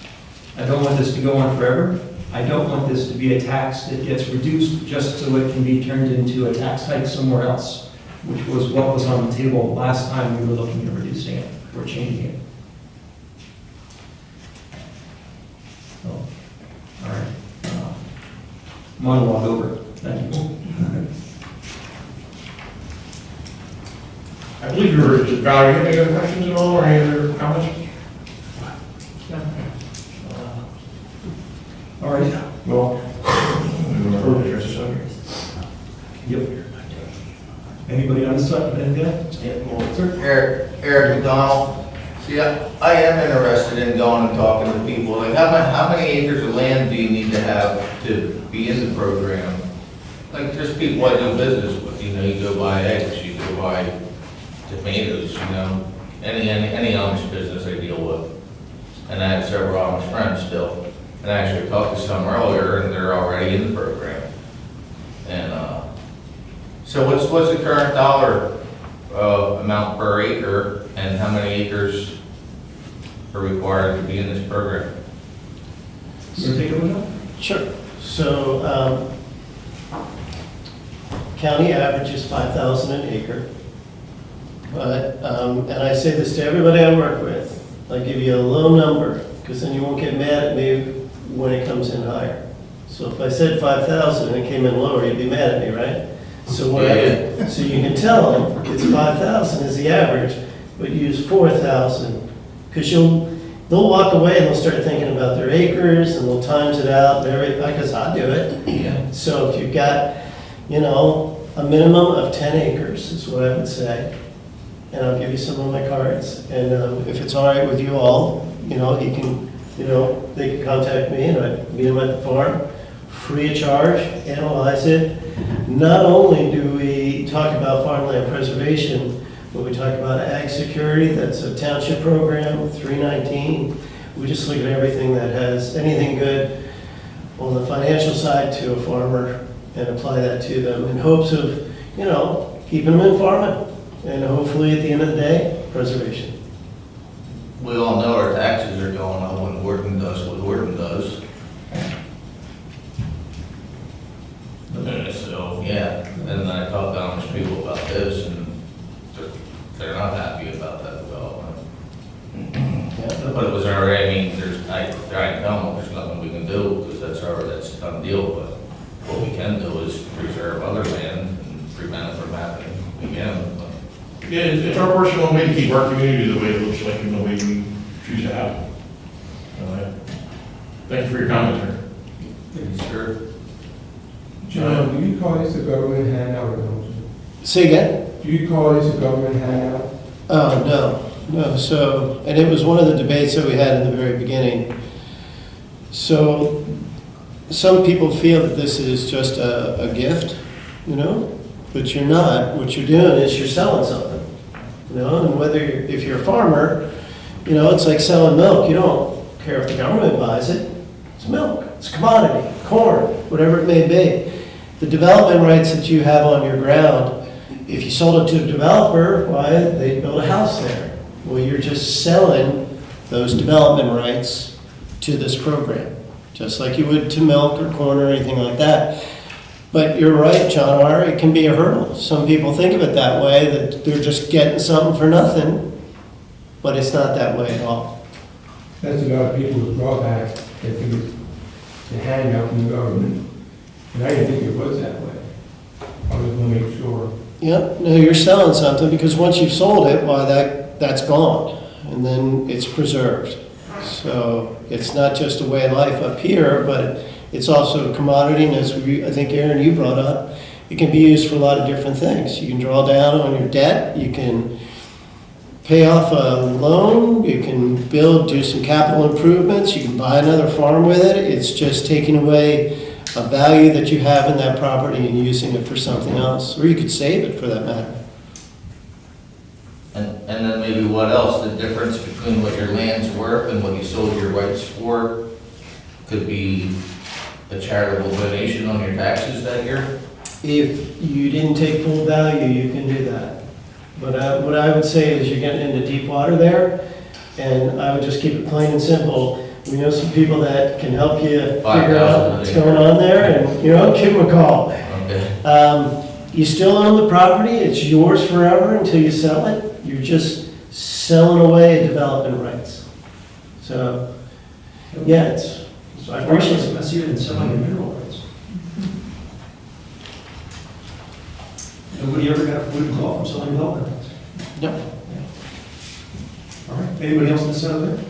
I don't want this to go on forever. I don't want this to be a tax that gets reduced just so it can be turned into a tax hike somewhere else, which was what was on the table last time we were looking at reducing it or changing it. So, all right. Monologue over. Thank you. I believe you were, Val, you have any other questions at all, or any other comments? All right. Well. Yep. Anybody on the side? Anything? Eric McDonald. See, I am interested in going and talking to people, like, how many acres of land do you need to have to be in the program? Like, there's people I do business with, you know, you go buy eggs, you go buy tomatoes, you know, any Amish business I deal with. And I have several Amish friends still, and I actually talked to some earlier, and they're already in the program. And, so what's the current dollar amount per acre, and how many acres are required to be in this program? You want to take a look? Sure. So, county average is 5,000 an acre. But, and I say this to everybody I work with, I'll give you a low number, because then you won't get mad at me when it comes in higher. So if I said 5,000 and it came in lower, you'd be mad at me, right? So whatever, so you can tell them it's 5,000 is the average, but use 4,000, because they'll walk away and they'll start thinking about their acres and they'll times it out and everything, because I do it. Yeah. So if you've got, you know, a minimum of 10 acres is what I would say. And I'll give you some of my cards. And if it's all right with you all, you know, they can contact me and I meet them at the farm, free of charge, analyze it. Not only do we talk about farmland preservation, but we talk about ag security, that's a township program, 319. We just look at everything that has anything good on the financial side to a farmer and apply that to them in hopes of, you know, keeping them in farming. And hopefully, at the end of the day, preservation. We all know our taxes are going up when Wharton does what Wharton does. So, yeah, and then I talked to Amish people about this, and they're not happy about that development. But it was already, I mean, I tell them, there's nothing we can do, because that's a done deal, but what we can do is preserve other land and prevent it from happening again. Yeah, it's our personal way to keep our community the way it looks like and the way we choose to have it. Thank you for your commentary. Sure. John, do you call this a government handout or don't you? Say again? Do you call this a government handout? Oh, no. So, and it was one of the debates that we had in the very beginning. So, some people feel that this is just a gift, you know, but you're not. What you're doing is you're selling something, you know, and if you're a farmer, you know, it's like selling milk. You don't care if the government buys it. It's milk. It's a commodity, corn, whatever it may be. The development rights that you have on your ground, if you sold it to a developer, why, they'd build a house there. Well, you're just selling those development rights to this program, just like you would to milk or corn or anything like that. But you're right, John R., it can be a hurdle. Some people think of it that way, that they're just getting something for nothing, but it's not that way at all. That's a lot of people's drawback, they think it's a handout from the government. And I didn't think it was that way. I was gonna make sure. Yep, no, you're selling something, because once you've sold it, why, that's gone, and then it's preserved. So it's not just a way of life up here, but it's also a commodity, and as I think, Aaron, you brought up, it can be used for a lot of different things. You can draw down on your debt, you can pay off a loan, you can do some capital improvements, you can buy another farm with it. It's just taking away a value that you have in that property and using it for something else, or you could save it for that matter. And then maybe what else, the difference between what your land's worth and what you sold your rights for could be a charitable donation on your taxes that year? If you didn't take full value, you can do that. But what I would say is you're getting into deep water there, and I would just keep it plain and simple. We know some people that can help you figure out what's going on there, and, you know, give them a call. Okay. You still own the property, it's yours forever until you sell it. You're just selling away development rights. So, yeah, it's, So I appreciate it's messier than selling your mineral rights. Nobody ever got a political call from selling development rights. Yep. All right, anybody else in the center there?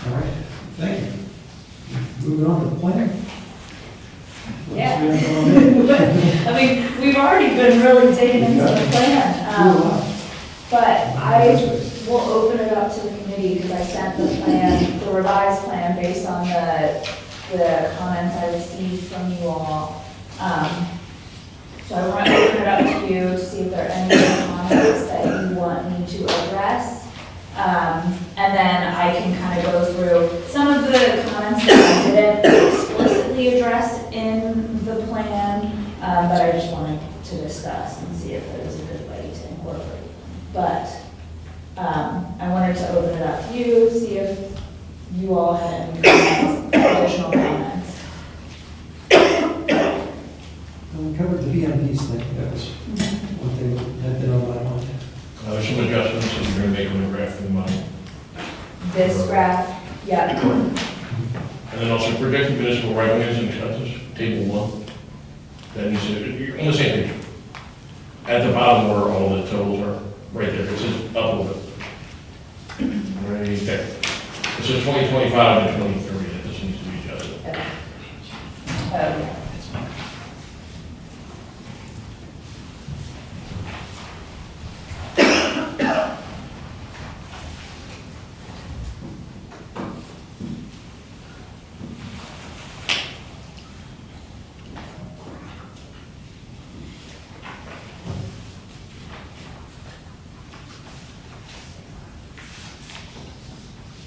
All right, thank you. Moving on to the plan. Yeah, I mean, we've already been really digging into the plan. But I will open it up to the committee because I sent the plan, the revised plan based on the comments I received from you all. So I want to open it up to you to see if there are any other comments that you want me to address. And then I can kind of go through some of the comments that I didn't explicitly address in the plan, but I just wanted to discuss and see if there was a good way to incorporate. But I wanted to open it up to you, see if you all had any comments, additional comments. We covered the BMP's thing, that was one thing that had been on my mind. There's some adjustments that you're gonna make on the graph for the money. This graph, yeah, And then also projected municipal revenues and expenses, table 1. That needs to, you're on the same page. At the bottom where all the totals are, right there, it says up a little bit. Right there. It says 2025 and 2030, that just needs to be adjusted. okay.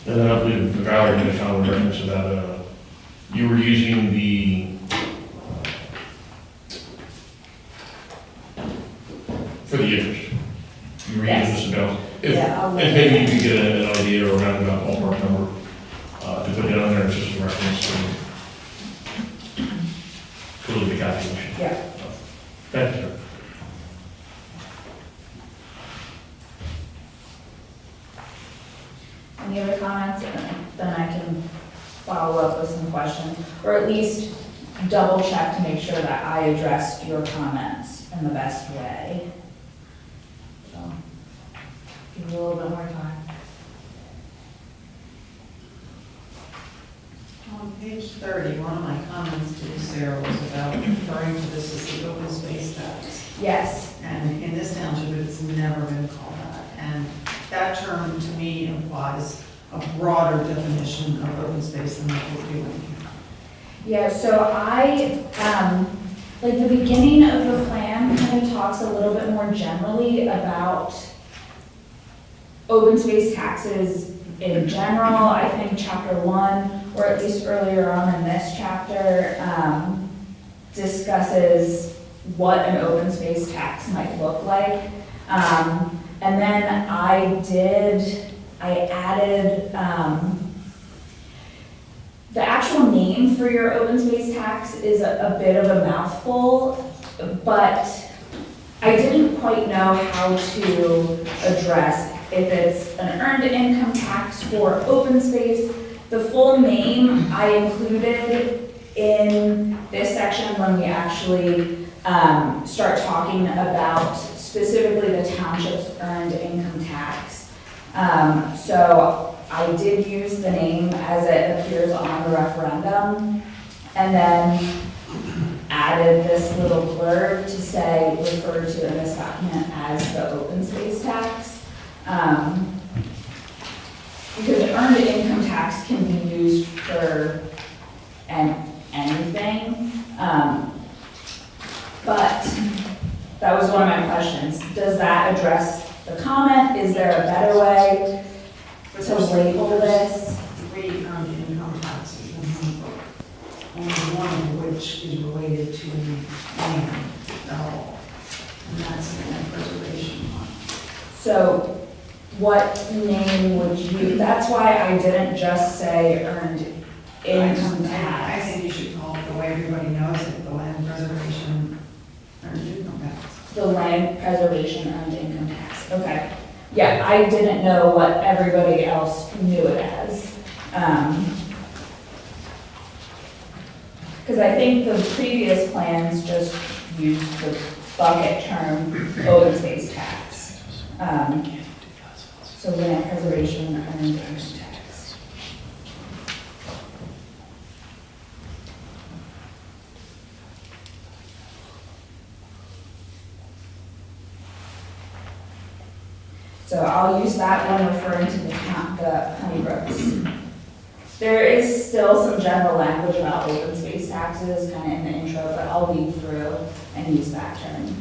And then I believe Valerie made a comment reference about, you were using for the interest. You were using this amount. If maybe you could get an idea or a roundabout ballpark number, to put down there, it's just a reference to the calculation. Yeah. Thank you, sir. Any other comments? Then I can follow up with some questions, or at least double check to make sure that I addressed your comments in the best way. So, give you a little bit more time. On page 30, one of my comments to you, Sarah, was about referring to this as the open space tax. Yes, And in this township, it's never been called that. And that term, to me, implies a broader definition of open space than what we're doing here. yeah, so I, like the beginning of the plan kind of talks a little bit more generally about open space taxes in general. I think chapter 1, or at least earlier on in this chapter, discusses what an open space tax might look like. And then I added, the actual name for your open space tax is a bit of a mouthful, but I didn't quite know how to address if it's an earned income tax for open space. The full name I included in this section when we actually start talking about specifically the township's earned income tax. So I did use the name as it appears on the referendum, and then added this little blurb to say, referred to in this document as the open space tax. Because earned income tax can be used for anything. But that was one of my questions. Does that address the comment? Is there a better way to label this? 3 earned income taxes in Humboldt, only one of which is related to land at all. And that's the land preservation one. So what name would you, that's why I didn't just say earned income I tax. think you should call it the way everybody knows it, the land preservation earned income tax. The land preservation earned income tax, okay. Yeah, I didn't know what everybody else knew it as. Because I think the previous plans just used the bucket term open space tax. So land preservation earned income tax. So I'll use that when referring to the Honeybrook's. There is still some general language about open space taxes kind of in the intro, but I'll weed through and use that term.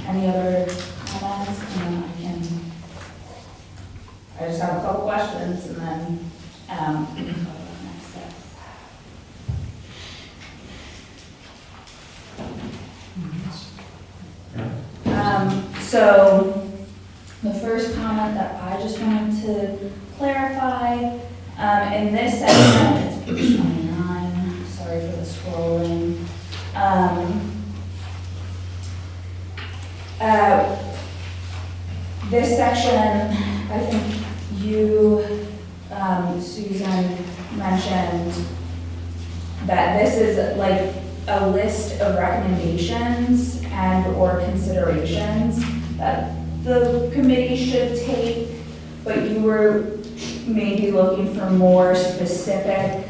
Any other comments? And then I just have a couple questions and then, we can talk about next steps. So the first comment that I just wanted to clarify, in this section, it's page 29, sorry for the scrolling. This section, I think you, Susan, mentioned that this is like a list of recommendations and/or considerations that the committee should take, but you were maybe looking for more specific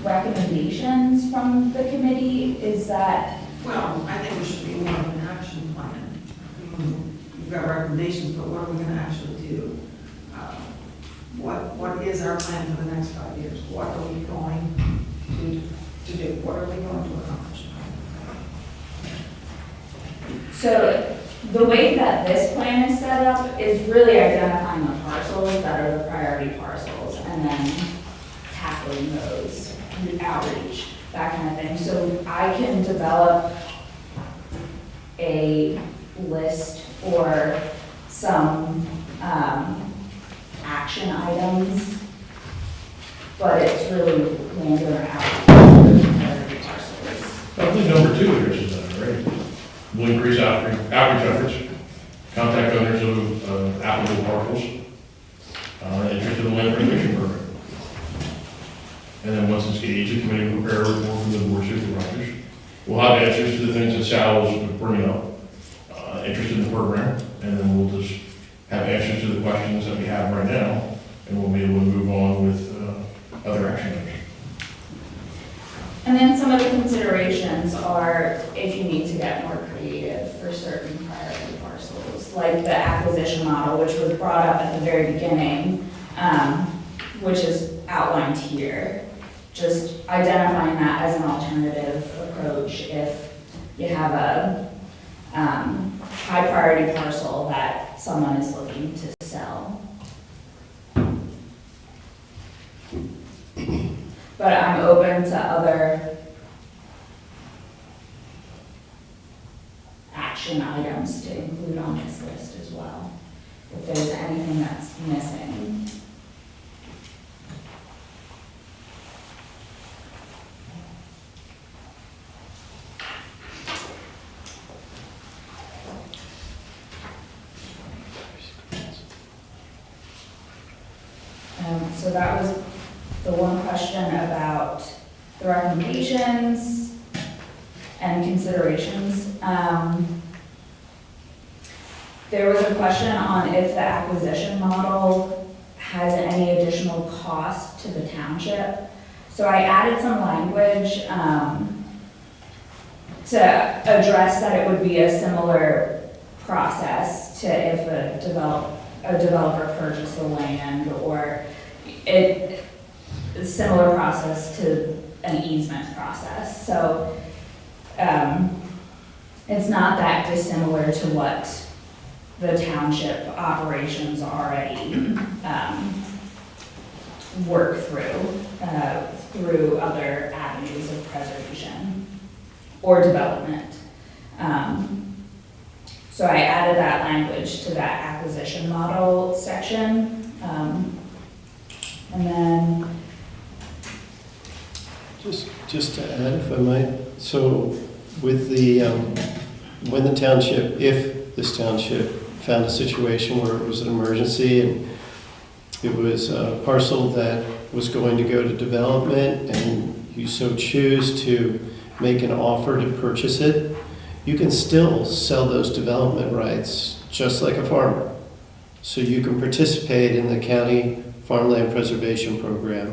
recommendations from the committee. Is that? Well, I think it should be more of an action plan. You've got recommendations, but what are we gonna actually do? What is our plan for the next 5 years? What are we going to do? What are we going to accomplish? So the way that this plan is set up is really identifying the parcels that are the priority parcels and then tackling those, outreach, that kind of thing. So I can develop a list or some action items, but it's really landowner outreach, priority parcels. I think number 2 addresses that, right? We'll increase outreach efforts, contact owners of applicable parcels, interested in the land preservation program. And then once it's engaged, the committee will prepare a report from the board of supervisors. We'll have answers to the things that Sal was bringing up, interested in the program, and then we'll just have answers to the questions that we have right now, and we'll be able to move on with other action items. And then some of the considerations are if you need to get more creative for certain priority parcels, like the acquisition model, which was brought up at the very beginning, which is outlined here. Just identifying that as an alternative approach if you have a high priority parcel that someone is looking to sell. But I'm open to other action items to include on this list as well, if there's anything that's missing. So that was the one question about the recommendations and considerations. There was a question on if the acquisition model has any additional cost to the township. So I added some language to address that it would be a similar process to if a developer purchased the land, or a similar process to an easement process. So it's not that dissimilar to what the township operations already work through other avenues of preservation or development. So I added that language to that acquisition model section. And then, Just to add, if I might, so with the, when the township, if this township found a situation where it was an emergency and it was a parcel that was going to go to development and you so choose to make an offer to purchase it, you can still sell those development rights just like a farmer. So you can participate in the county farmland preservation program,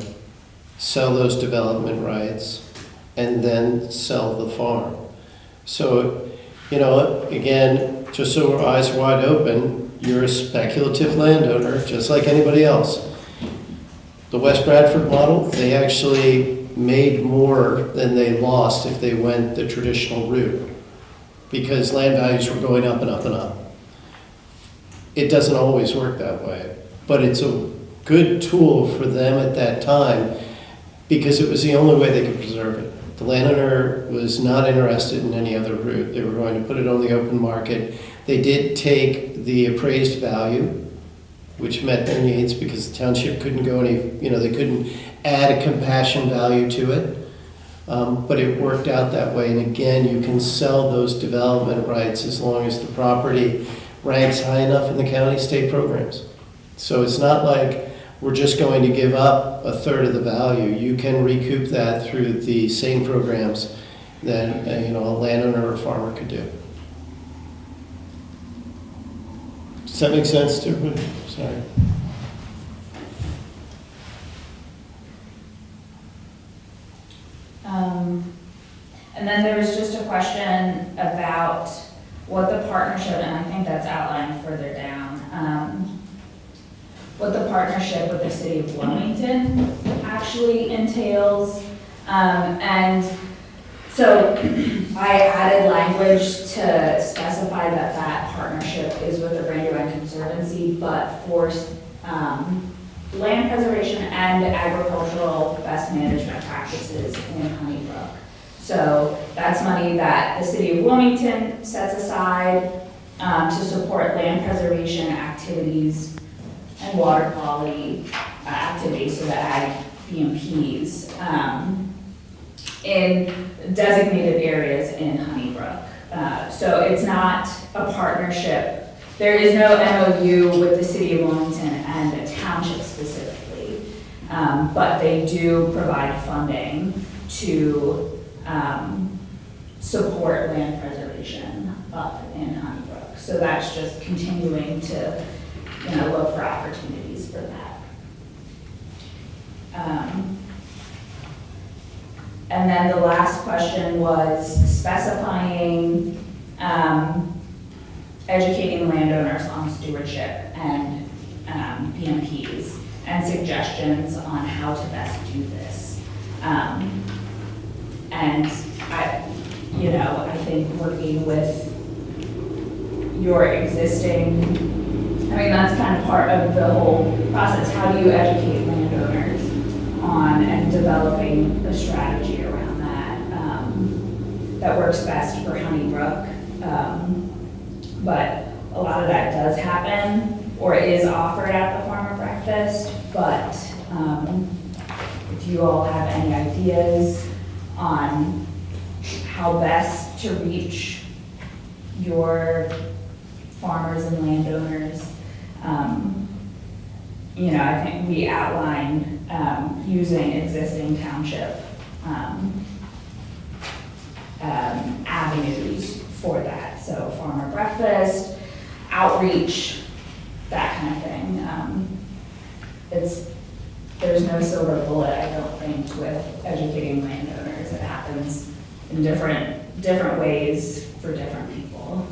sell those development rights, and then sell the farm. So, you know, again, just so our eyes are wide open, you're a speculative landowner, just like anybody else. The West Bradford model, they actually made more than they lost if they went the traditional route, because land values were going up and up and up. It doesn't always work that way, but it's a good tool for them at that time because it was the only way they could preserve it. The landowner was not interested in any other route. They were going to put it on the open market. They did take the appraised value, which met their needs because the township couldn't go any, they couldn't add a compassion value to it. But it worked out that way. And again, you can sell those development rights as long as the property ranks high enough in the county state programs. So it's not like we're just going to give up a third of the value. You can recoup that through the same programs that a landowner or farmer could do. Does that make sense to everybody? Sorry. And then there was just a question about what the partnership, and I think that's outlined further down, what the partnership with the city of Wilmington actually entails. And so I added language to specify that that partnership is with the Brandywine Conservancy, but for land preservation and agricultural best management practices in Honeybrook. So that's money that the city of Wilmington sets aside to support land preservation activities and water quality activities, so the ag BMPs, in designated areas in Honeybrook. So it's not a partnership. There is no MOU with the city of Wilmington and the township specifically, but they do provide funding to support land preservation up in Honeybrook. So that's just continuing to, look for opportunities for that. And then the last question was specifying, educating landowners on stewardship and PMPs and suggestions on how to best do this. And I think working with your existing, that's kind of part of the whole process. How do you educate landowners on and developing a strategy around that that works best for Honeybrook? But a lot of that does happen or is offered at the farmer breakfast. But if you all have any ideas on how best to reach your farmers and landowners, I think we outlined using existing township avenues for that. So farmer breakfast, outreach, that kind of thing. There's no silver bullet, I don't think, with educating landowners. It happens in different ways for different people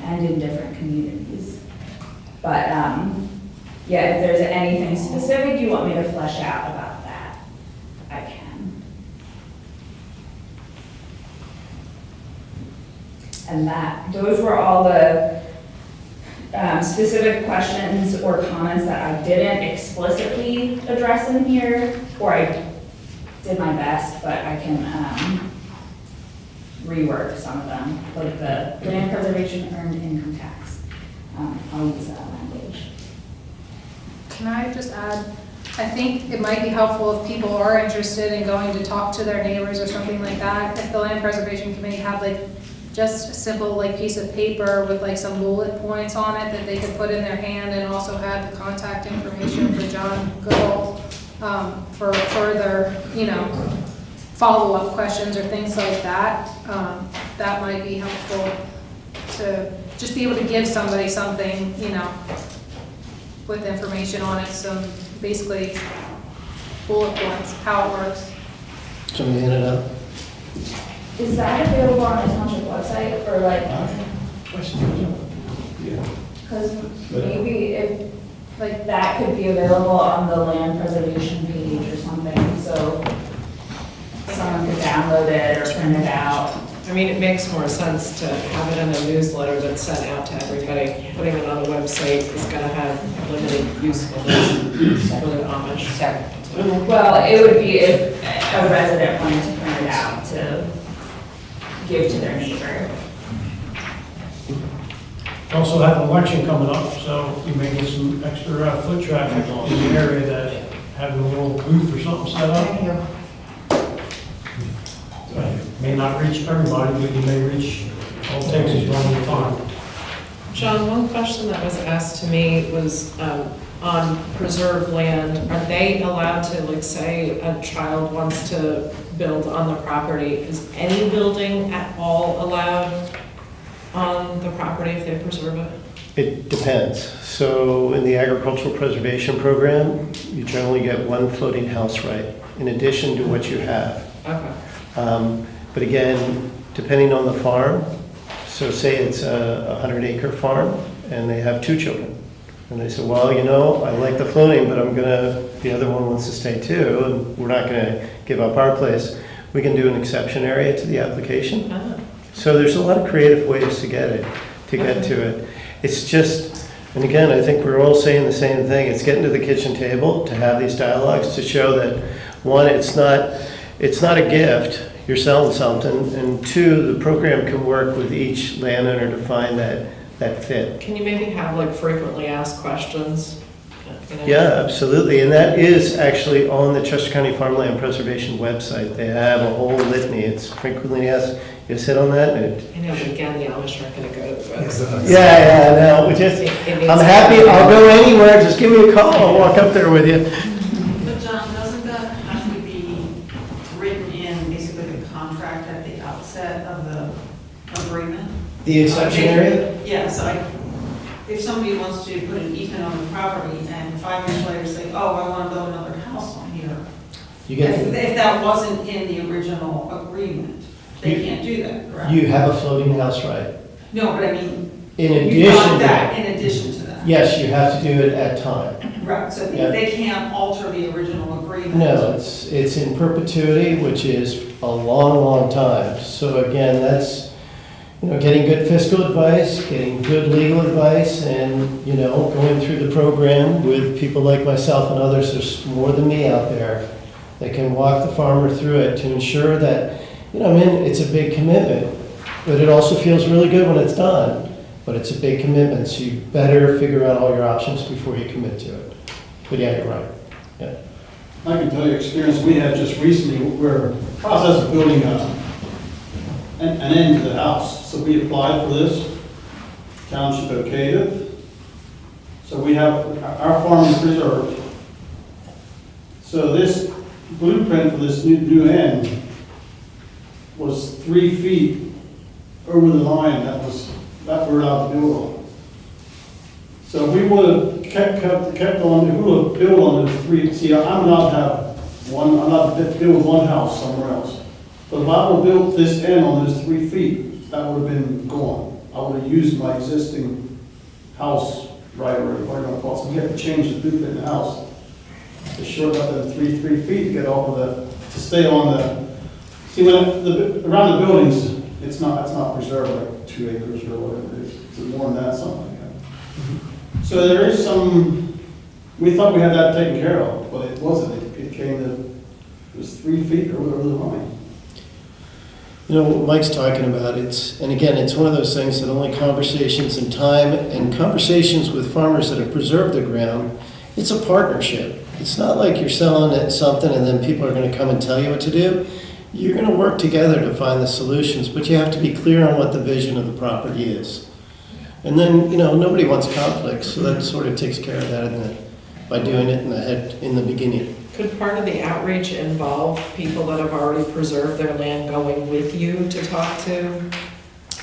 and in different communities. But if there's anything specific you want me to flesh out about that, I can. And those were all the specific questions or comments that I didn't explicitly address in here, or I did my best, but I can rework some of them, like the land preservation earned income tax. I'll use that language. Can I just add, I think it might be helpful if people are interested in going to talk to their neighbors or something like that, if the land preservation committee had just a simple piece of paper with some bullet points on it that they could put in their hand, and also had the contact information for John Goodall for further, follow-up questions or things like that. That might be helpful to just be able to give somebody something, with information on it, some basically bullet points, how it works. Somebody hand it out? Is that available on the township website or Question. Yeah. Because maybe if, like, that could be available on the land preservation page or something, so someone could download it or print it out. I mean, it makes more sense to have it in a newsletter that's sent out to everybody. Putting it on the website is gonna have limited usefulness for the Amish. Well, it would be if a resident wanted to print it out to give to their neighbor. Also have an election coming up, so you may get some extra foot traffic in the area that have a little booth or something set up. Thank you. May not reach everybody, but you may reach all it takes is one at a time. John, one question that was asked to me was on preserved land. Are they allowed to, like, say a child wants to build on the property, is any building at all allowed on the property if they preserve it? It depends. So in the agricultural preservation program, you generally get one floating house right in addition to what you have. Okay. But again, depending on the farm, so say it's a 100-acre farm and they have 2 children. And they say, well, you know, I like the floating, but the other one wants to stay too, and we're not gonna give up our place. We can do an exception area to the application. Ah. So there's a lot of creative ways to get to it. It's just, and again, I think we're all saying the same thing. It's getting to the kitchen table to have these dialogues to show that, one, it's not a gift, you're selling something, and 2, the program can work with each landowner to find that fit. Can you maybe have like frequently asked questions? You know? Yeah, absolutely, and that is actually on the Chester County Farmland Preservation website. They have a whole litany. It's frequently asked. You just hit on that, and I know, but again, the Amish aren't gonna go to the website. no, I'm happy. I'll go anywhere. Just give me a call. I'll walk up there with you. But John, doesn't that have to be written in basically the contract at the outset of the agreement? The exception area? Yes, if somebody wants to put an easement on the property and 5 years later say, oh, I want to build another house on here. You get. If that wasn't in the original agreement, they can't do that, correct? You have a floating house right. No, but I mean, In you addition got to that in addition to that. Yes, you have to do it at time. Right, so Yeah. they can't alter the original agreement. No, it's in perpetuity, which is a long, long time. So again, that's, getting good fiscal advice, getting good legal advice, and, going through the program with people like myself and others, there's more than me out there that can walk the farmer through it to ensure that, it's a big commitment, but it also feels really good when it's done. But it's a big commitment, so you better figure out all your options before you commit to it. But yeah, you're right. Yeah. I can tell you experience we had just recently, we're process of building an end to the house. So we applied for this, township okayed it. So we have, our farm is preserved. So this blueprint for this new end was 3 feet over the line that we're allowed to build on. So if we would have kept on, if we would have built on those 3, see, I'm allowed to have one, I'm allowed to build one house somewhere else. But if I would have built this end on those 3 feet, that would have been gone. I would have used my existing house right or whatever you're gonna call it. So we have to change the blueprint in the house to shorten up the 3 feet to get off of to stay on see when around the buildings, it's not preserved like 2 acres or whatever it is. It's more than that, something like that. So there is we thought we had that taken care of, but it wasn't. It it was 3 feet over the line. What Mike's talking about, it's one of those things that only conversations and time and conversations with farmers that have preserved the ground, it's a partnership. It's not like you're selling it something and then people are going to come and tell you what to do. You're going to work together to find the solutions, but you have to be clear on what the vision of the property is. And then, nobody wants conflict, so that sort of takes care of that by doing it in the beginning. Could part of the outreach involve people that have already preserved their land going with you to talk to?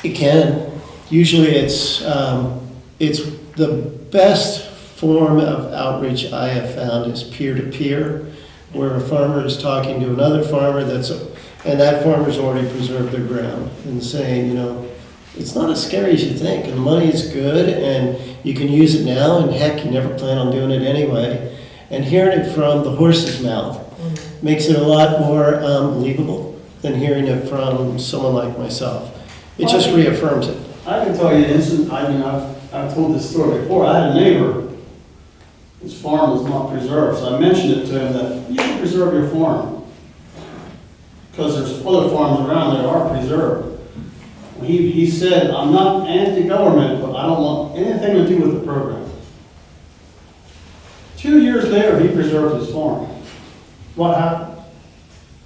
It can. Usually it's the best form of outreach I have found is peer-to-peer, where a farmer is talking to another farmer and that farmer's already preserved their ground and saying, it's not as scary as you think, and the money is good, and you can use it now, and heck, you never plan on doing it anyway. And hearing it from the horse's mouth makes it a lot more believable than hearing it from someone like myself. It just reaffirms it. I can tell you an incident, I mean, I've told this story before. I had a neighbor, his farm was not preserved, so I mentioned it to him that you should preserve your farm. Because there's other farms around that are preserved. He said, I'm not anti-government, but I don't want anything to do with the program. 2 years later, he preserved his farm. What happened?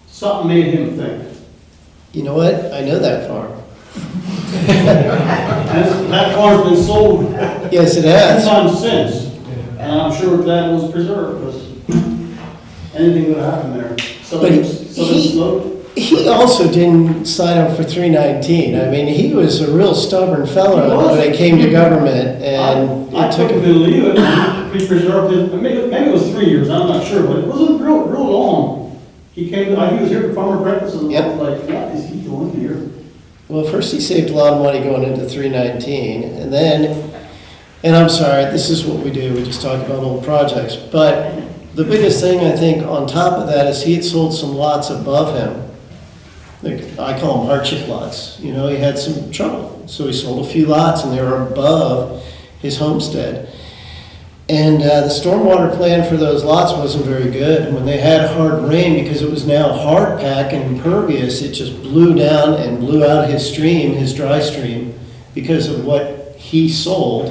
Something made him think. You know what? I know that farm. That farm's been sold Yes, it has. times since. And I'm sure that was preserved, because anything could happen there. But he also didn't sign up for 319. I mean, he was a real stubborn fellow when it came to government, and I it took couldn't him. believe it. He preserved it, maybe it was 3 years, I'm not sure, but it wasn't real long. He was here for farmer breakfast, and I was like, what is he doing here? Well, first he saved a lot of money going into 319, and then, and I'm sorry, this is what we do, we just talk about old projects, but the biggest thing I think on top of that is he had sold some lots above him. Like, I call them hardship lots. You know, he had some trouble, so he sold a few lots, and they were above his homestead. And the stormwater plan for those lots wasn't very good. And when they had hard rain, because it was now hard pack and impervious, it just blew down and blew out his stream, his dry stream, because of what he sold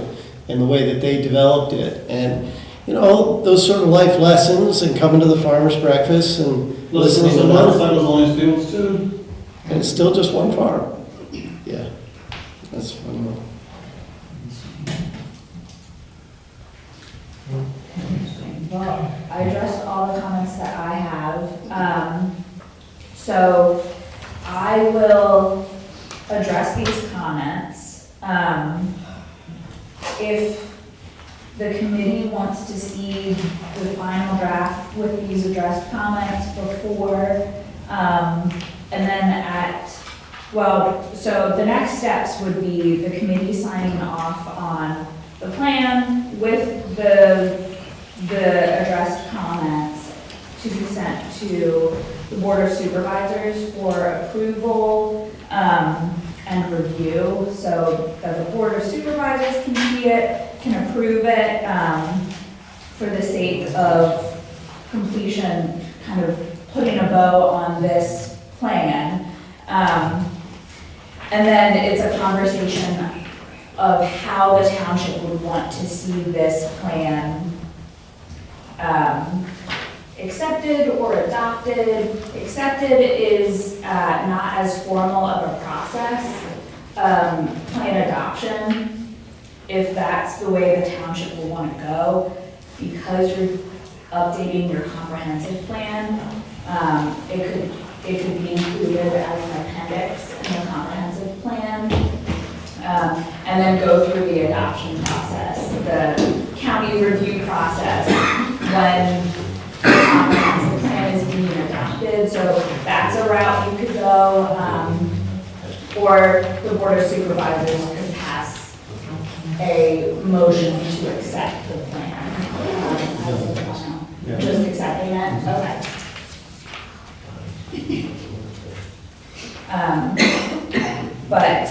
and the way that they developed it. And, you know, those sort of life lessons and coming to the farmer's breakfast and listening to them. Motorcycles on his fields too. And it's still just one farm. Yeah, that's funny. Well, I addressed all the comments that I have. So I will address these comments. If the committee wants to see the final draft with these addressed comments before, and then so the next steps would be the committee signing off on the plan with the addressed comments to be sent to the Board of Supervisors for approval and review, so that the Board of Supervisors can see it, can approve it for the sake of completion, kind of putting a bow on this plan. And then it's a conversation of how the township would want to see this plan accepted or adopted. Accepted is not as formal of a process. Plan adoption, if that's the way the township will want to go, because you're updating your comprehensive plan, it could be included as an appendix in the comprehensive plan, and then go through the adoption process, the county review process, when the comprehensive plan is being adopted. So that's a route you could go, or the Board of Supervisors could pass a motion to accept the plan. Just accepting it? Okay. But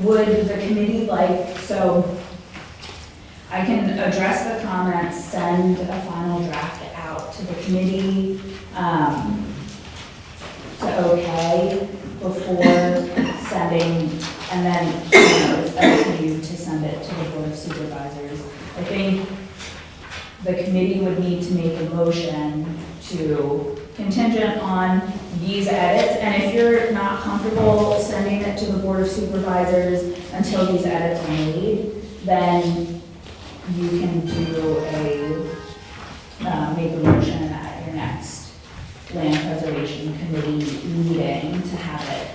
would the committee like, so I can address the comments, send a final draft out to the committee to okay before sending, and then it's up to you to send it to the Board of Supervisors. I think the committee would need to make a motion to contingent on these edits, and if you're not comfortable sending it to the Board of Supervisors until these edits are made, then you can make a motion at your next Land Preservation Committee meeting to have it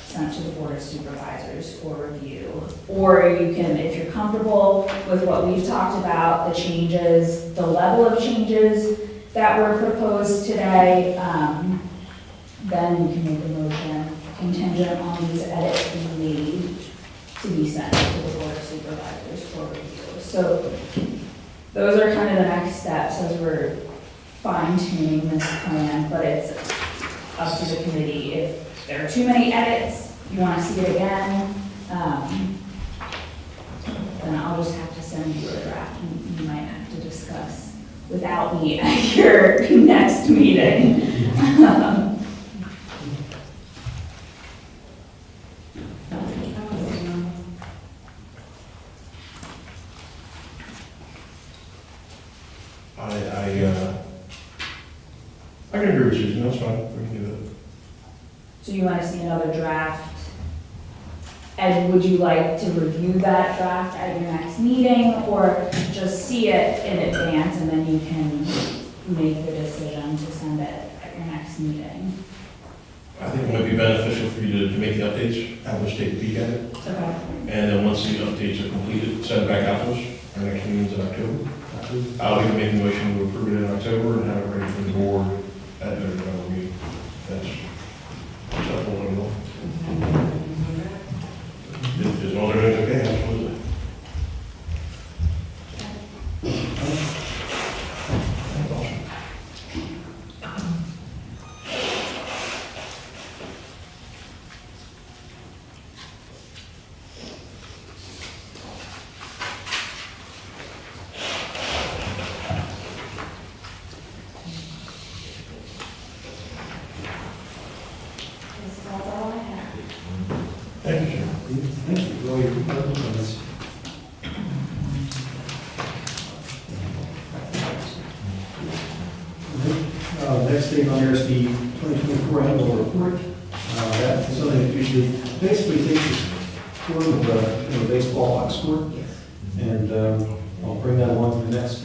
sent to the Board of Supervisors for review. Or you can, if you're comfortable with what we've talked about, the changes, the level of changes that were proposed today, then you can make a motion contingent on these edits being made to be sent to the board of supervisors for review. So those are kind of the next steps as we're fine tuning this plan, but it's up to the committee. If there are too many edits, you want to see it again, then I'll just have to send you a draft and you might have to discuss without me at your next meeting. I can agree with Susan, that's fine, we can do that. So you want to see another draft? And would you like to review that draft at your next meeting, or just see it in advance and then you can make the decision to send it at your next meeting? I think it might be beneficial for you to make the updates, have us take a peek at it, Okay. and then once the updates are completed, send it back out to us. Our next meeting's in October. We can make a motion to approve it in October and have it ready for the board at their November meeting. That's up to one. As long as everything's okay, absolutely. That's all I have. Thank you, sir. Thank you for all your work on this. Next thing on here is the 2024 annual report. That's something that usually basically takes us tour of the baseball box score. And I'll bring that along to the next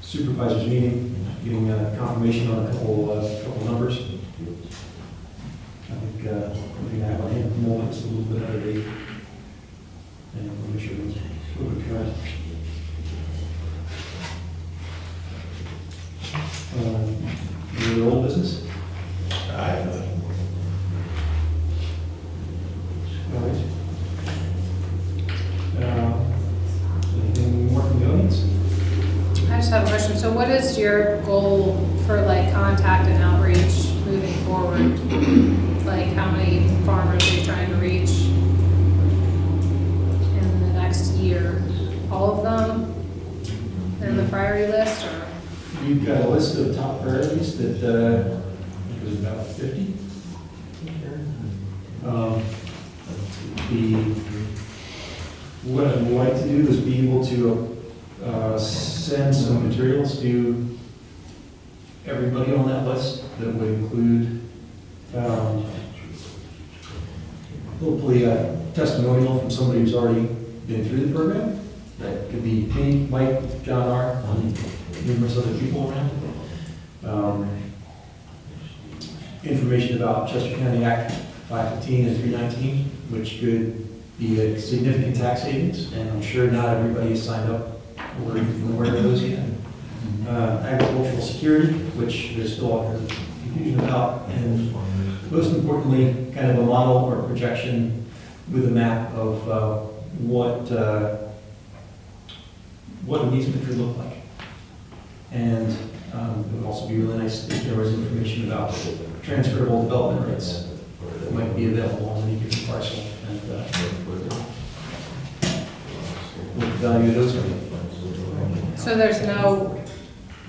supervisors meeting, getting confirmation on a couple numbers. I think everything I have on hand at the moment is a little bit out of date. And we'll make sure it's a little bit current. Any old business? I have nothing. All right. Anything more from the audience? I just have a question. So what is your goal for like contact and outreach moving forward? Like how many farmers are you trying to reach in the next year? All of them in the priority list or? You've got a list of top priorities that, I think it was about 50. What I'd like to do is be able to send some materials to everybody on that list that would include hopefully a testimonial from somebody who's already been through the program. That could be me, Mike, John R., numerous other people around. Information about Chester County Act 515 and 319, which could be a significant tax savings, and I'm sure not everybody has signed up or even aware of those yet. Agricultural security, which there's still all kinds of confusion about, and most importantly, kind of a model or projection with a map of what an easement could look like. And it would also be really nice if there was information about transferable development rates that might be available on any given parcel, and what the value of those are. So there's no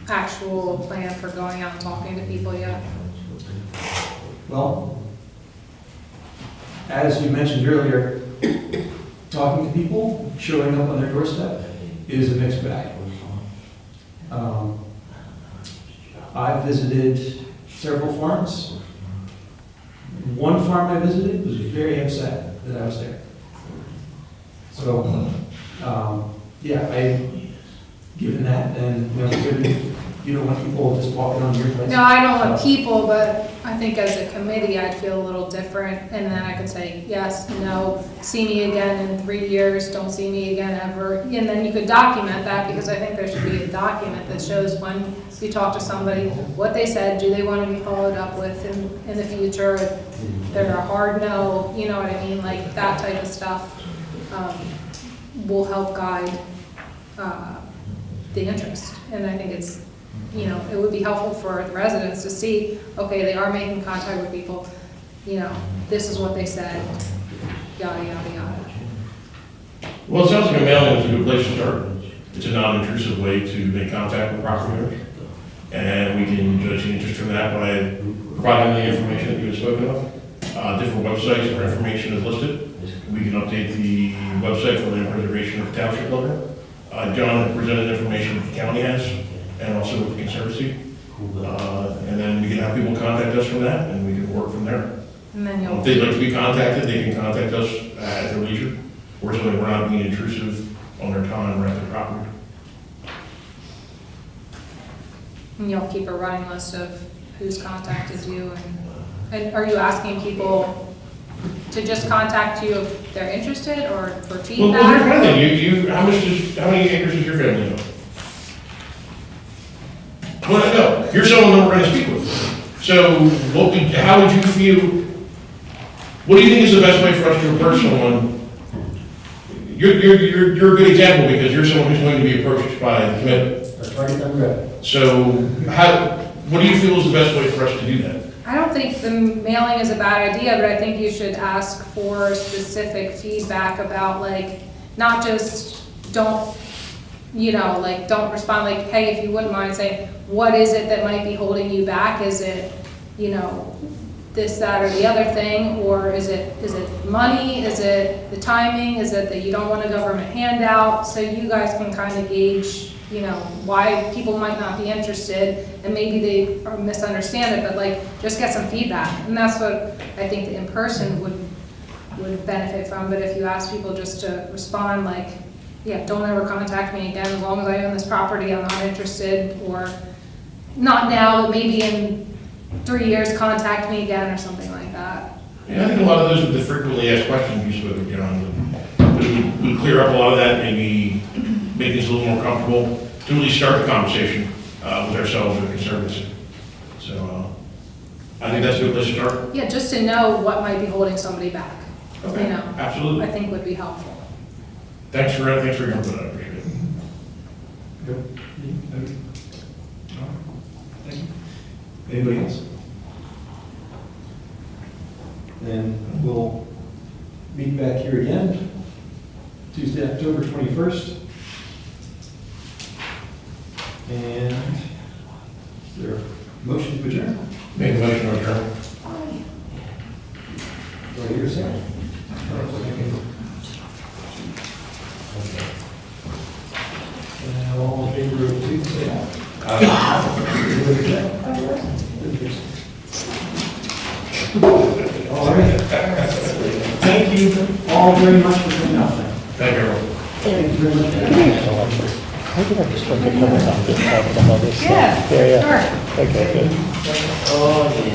actual plan for going out and talking to people yet? Well, as you mentioned earlier, talking to people, showing up on their doorstep is a mixed bag. I've visited several farms. One farm I visited was very upset that I was there. So, given that, and, given you don't want people just walking on your place. No, I don't want people, but I think as a committee, I'd feel a little different, and then I could say, yes, no, see me again in 3 years, don't see me again ever. And then you could document that, because I think there should be a document that shows when you talk to somebody, what they said, do they want to be followed up with in the future? If they're a hard no, you know what I mean, like that type of stuff. will help guide the interest. And I think it's, you know, it would be helpful for the residents to see, okay, they are making contact with people, you know, this is what they said, yada, yada, yada. Well, it sounds like a mailing is a good place to start. It's a non-intrusive way to make contact with property owners. And we can judge the interest from that by providing the information that you had spoken of. Different websites where information is listed. We can update the website for land preservation of the township level. John had presented information that the county has, and also with the Conservancy. And then we can have people contact us from that, and we can work from there. And then you'll. If they'd like to be contacted, they can contact us at their leisure. We're certainly, we're not being intrusive on their time or at their property. And you'll keep a running list of who's contacted you, and are you asking people to just contact you if they're interested, or for Well, feedback? here's my thing, how many acres does your family own? Well, no, you're someone that we're gonna speak with. So, how would you feel, what do you think is the best way for us to approach someone? You're a good example, because you're someone who's going to be approached by the committee. That's right, I'm ready. So, what do you feel is the best way for us to do that? I don't think the mailing is a bad idea, but I think you should ask for specific feedback about, like, not just don't, you know, like, don't respond like, hey, if you wouldn't mind saying, what is it that might be holding you back? Is it, you know, this, that, or the other thing? Or is it money? Is it the timing? Is it that you don't want a government handout? So you guys can kind of gauge, you know, why people might not be interested, and maybe they misunderstand it, but like, just get some feedback. And that's what I think the in-person would benefit from. But if you ask people just to respond like, yeah, don't ever contact me again, as long as I own this property, I'm not interested, or not now, but maybe in 3 years, contact me again, or something like that. Yeah, I think a lot of those are the frequently asked questions you spoke of, John. We clear up a lot of that, maybe make us a little more comfortable to really start the conversation with ourselves and the Conservancy. So I think that's a good place to start. Yeah, just to know what might be holding somebody back, Okay, you know, absolutely. I think would be helpful. Thanks for your input, I appreciate it. Good. Thank you. Anybody else? Then we'll meet back here again, Tuesday, October 21st. And is there a motion to adjourn? Make a motion to adjourn. Do I hear a second? All in favor of Tuesday, say aye. All right. Thank you all very much for coming out tonight. Thank you, everyone. Thank you very much. I think I just want to comment on this, talking about this. Yeah, Yeah, sure. Okay, good. Oh, yeah.